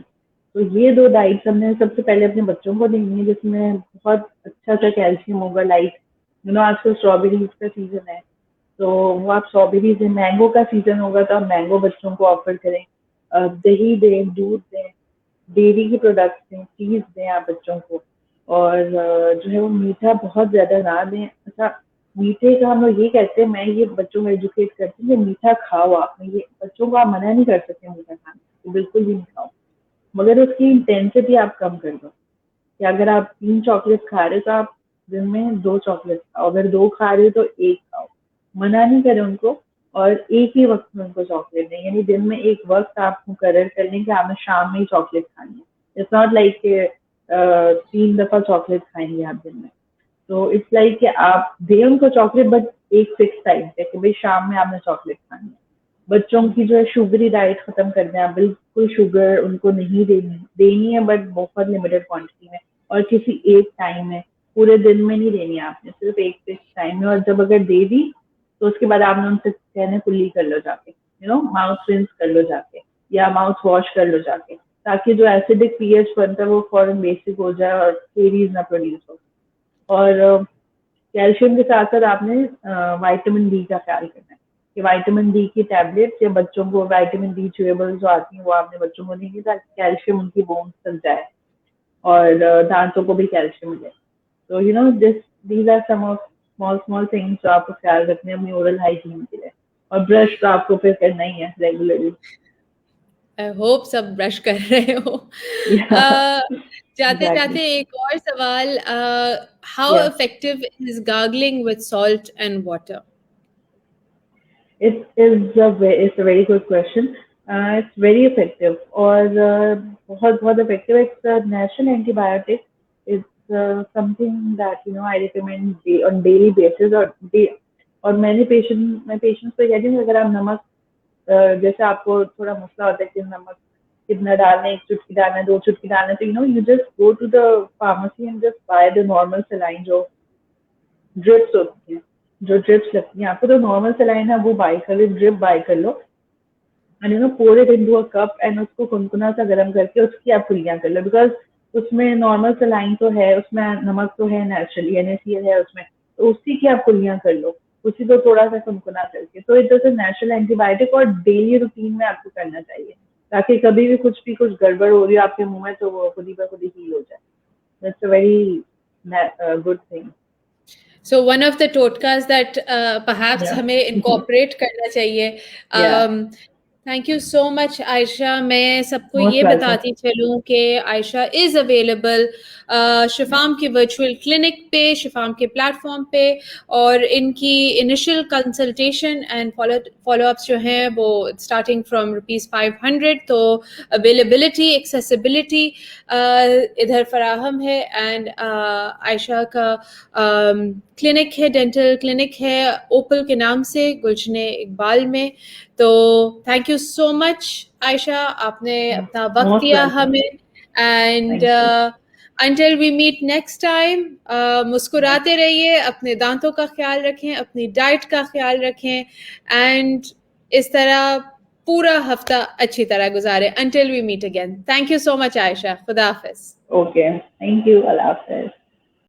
तो ये 2 डाइट्स हमने सबसे पहले अपने बच्चों को देनी है, जिसमें बहुत अच्छा सा कैल्शियम होगा. लाइक आजकल स्ट्रॉबेरीज का सीजन है, तो वो आप स्ट्रॉबेरीज, मैंगो का सीजन होगा तो आप मैंगो बच्चों को ऑफर करें. दही दें, दूध दें, डेयरी की प्रोडक्ट्स दें, चीज़ दें आप बच्चों को. और जो है वो मीठा बहुत ज़्यादा ना दें. अच्छा, मीठे का हम लोग ये कहते हैं, मैं ये बच्चों को एजुकेट करती हूँ कि मीठा खाओ आप. ये बच्चों को आप मना नहीं कर सकते मीठा खाने, तो बिल्कुल भी नहीं खाओ, मगर उसकी इंटेंसिटी आप कम कर दो. कि अगर आप 3 चॉकलेट खा रहे हो तो आप दिन में 2 चॉकलेट खाओ, अगर 2 खा रहे हो तो 1 खाओ. मना नहीं करें उनको, और एक ही वक्त में उनको चॉकलेट दें. यानी दिन में एक वक्त आप मुकर्रर कर लें कि आपने शाम में ही चॉकलेट खानी है. इट्स नॉट लाइक 3 दफ़ा चॉकलेट खाएंगे आप दिन में. तो इट्स लाइक कि आप दें उनको चॉकलेट, बट एक फिक्स टाइम पे कि भाई शाम में आपने चॉकलेट खानी है. बच्चों की जो है शुगरी डाइट खत्म कर दें आप. बिल्कुल शुगर उनको नहीं देनी है, बट बहुत लिमिटेड क्वांटिटी में और किसी एक टाइम में. पूरे दिन में नहीं देनी आपने, सिर्फ एक फिक्स टाइम में. और जब अगर दे दी तो उसके बाद आपने उनसे कहना कुल्ली कर लो जाके, माउथ रिंस कर लो जाके, या माउथ वॉश कर लो जाके. ताकि जो एसिडिक पीएच बनता है वो फॉरन बेसिक हो जाए और केरीज ना प्रोड्यूस हो। और कैल्शियम के साथ साथ आपने विटामिन डी का ख्याल करना है कि विटामिन डी की टैबलेट्स या बच्चों को विटामिन डी च्यूएबल जो आती हैं वो आपने बच्चों को देनी ताकि कैल्शियम उनकी बोन्स तक जाए और दांतों को भी कैल्शियम मिले। तो you know these are some of small small things जो आपको ख्याल रखने हैं अपनी ओरल हाइजीन के लिए। और ब्रश तो आपको फिर करना ही है रेगुलरली। आई होप सब ब्रश कर रहे हो। जाते एग्जैक्टली। जाते एक और सवाल, हाउ या effective is gargling with salt and water? it's a very good question. It's very effective और बहुत बहुत effective. It's a natural antibiotic. It's something that you know I recommend on daily basis और मैं पेशेंट्स को कहती हूँ अगर आप नमक जैसे आपको थोड़ा मसला होता है कि नमक कितना डालना है, 1 चुटकी डालना है, 2 चुटकी डालना है, तो you know you just go to the pharmacy and just buy the normal saline जो ड्रिप्स होती हैं, जो ड्रिप्स लगती हैं आपको, तो नॉर्मल सलाइन है वो बाय कर लो, ड्रिप बाय कर लो and you know pour it into a cup एंड उसको कुनकुना सा गर्म करके उसकी आप कुलियां कर लो। बिकॉज उसमें नॉर्मल सलाइन तो है, उसमें नमक तो है नेचुरली, NaCl है उसमें, तो उसी की आप कुलियां कर लो, उसी को थोड़ा सा कुनकुना करके। तो it is a natural antibiotic और डेली रूटीन में आपको करना चाहिए ताकि कभी भी कुछ गड़बड़ हो रही हो आपके मुंह में तो वो खुद ही हील हो जाए। That's a very good thing. So one of the टोटकास that perhaps या हमें incorporate करना चाहिए। या thank you so much Ayesha. मैं सबको मोस्ट ये वेलकम। बताती चलूँ कि आयशा इज़ अवेलेबल शिफाम के वर्चुअल क्लिनिक पे, शिफाम के प्लेटफॉर्म पे, और इनकी initial consultation and follow ups जो हैं वो स्टार्टिंग फ्रॉम ₹500। तो अवेलेबिलिटी, एक्सेसिबिलिटी इधर फराहम है। एंड आयशा का क्लिनिक है, डेंटल क्लिनिक है ओपल के नाम से, गुलशन इकबाल में। तो thank you so much Ayesha, आपने अपना वक्त मोस्ट दिया वेलकम। हमें। And thank you. until we meet next time, मुस्कुराते रहिए, अपने दांतों का ख्याल रखें, अपनी डाइट का ख्याल रखें, एंड इस तरह पूरा हफ्ता अच्छी तरह गुजारे। until we meet again, thank you so much Ayesha. खुदा हाफिज। ओके, थैंक यू, अल्लाह हाफ़िज़।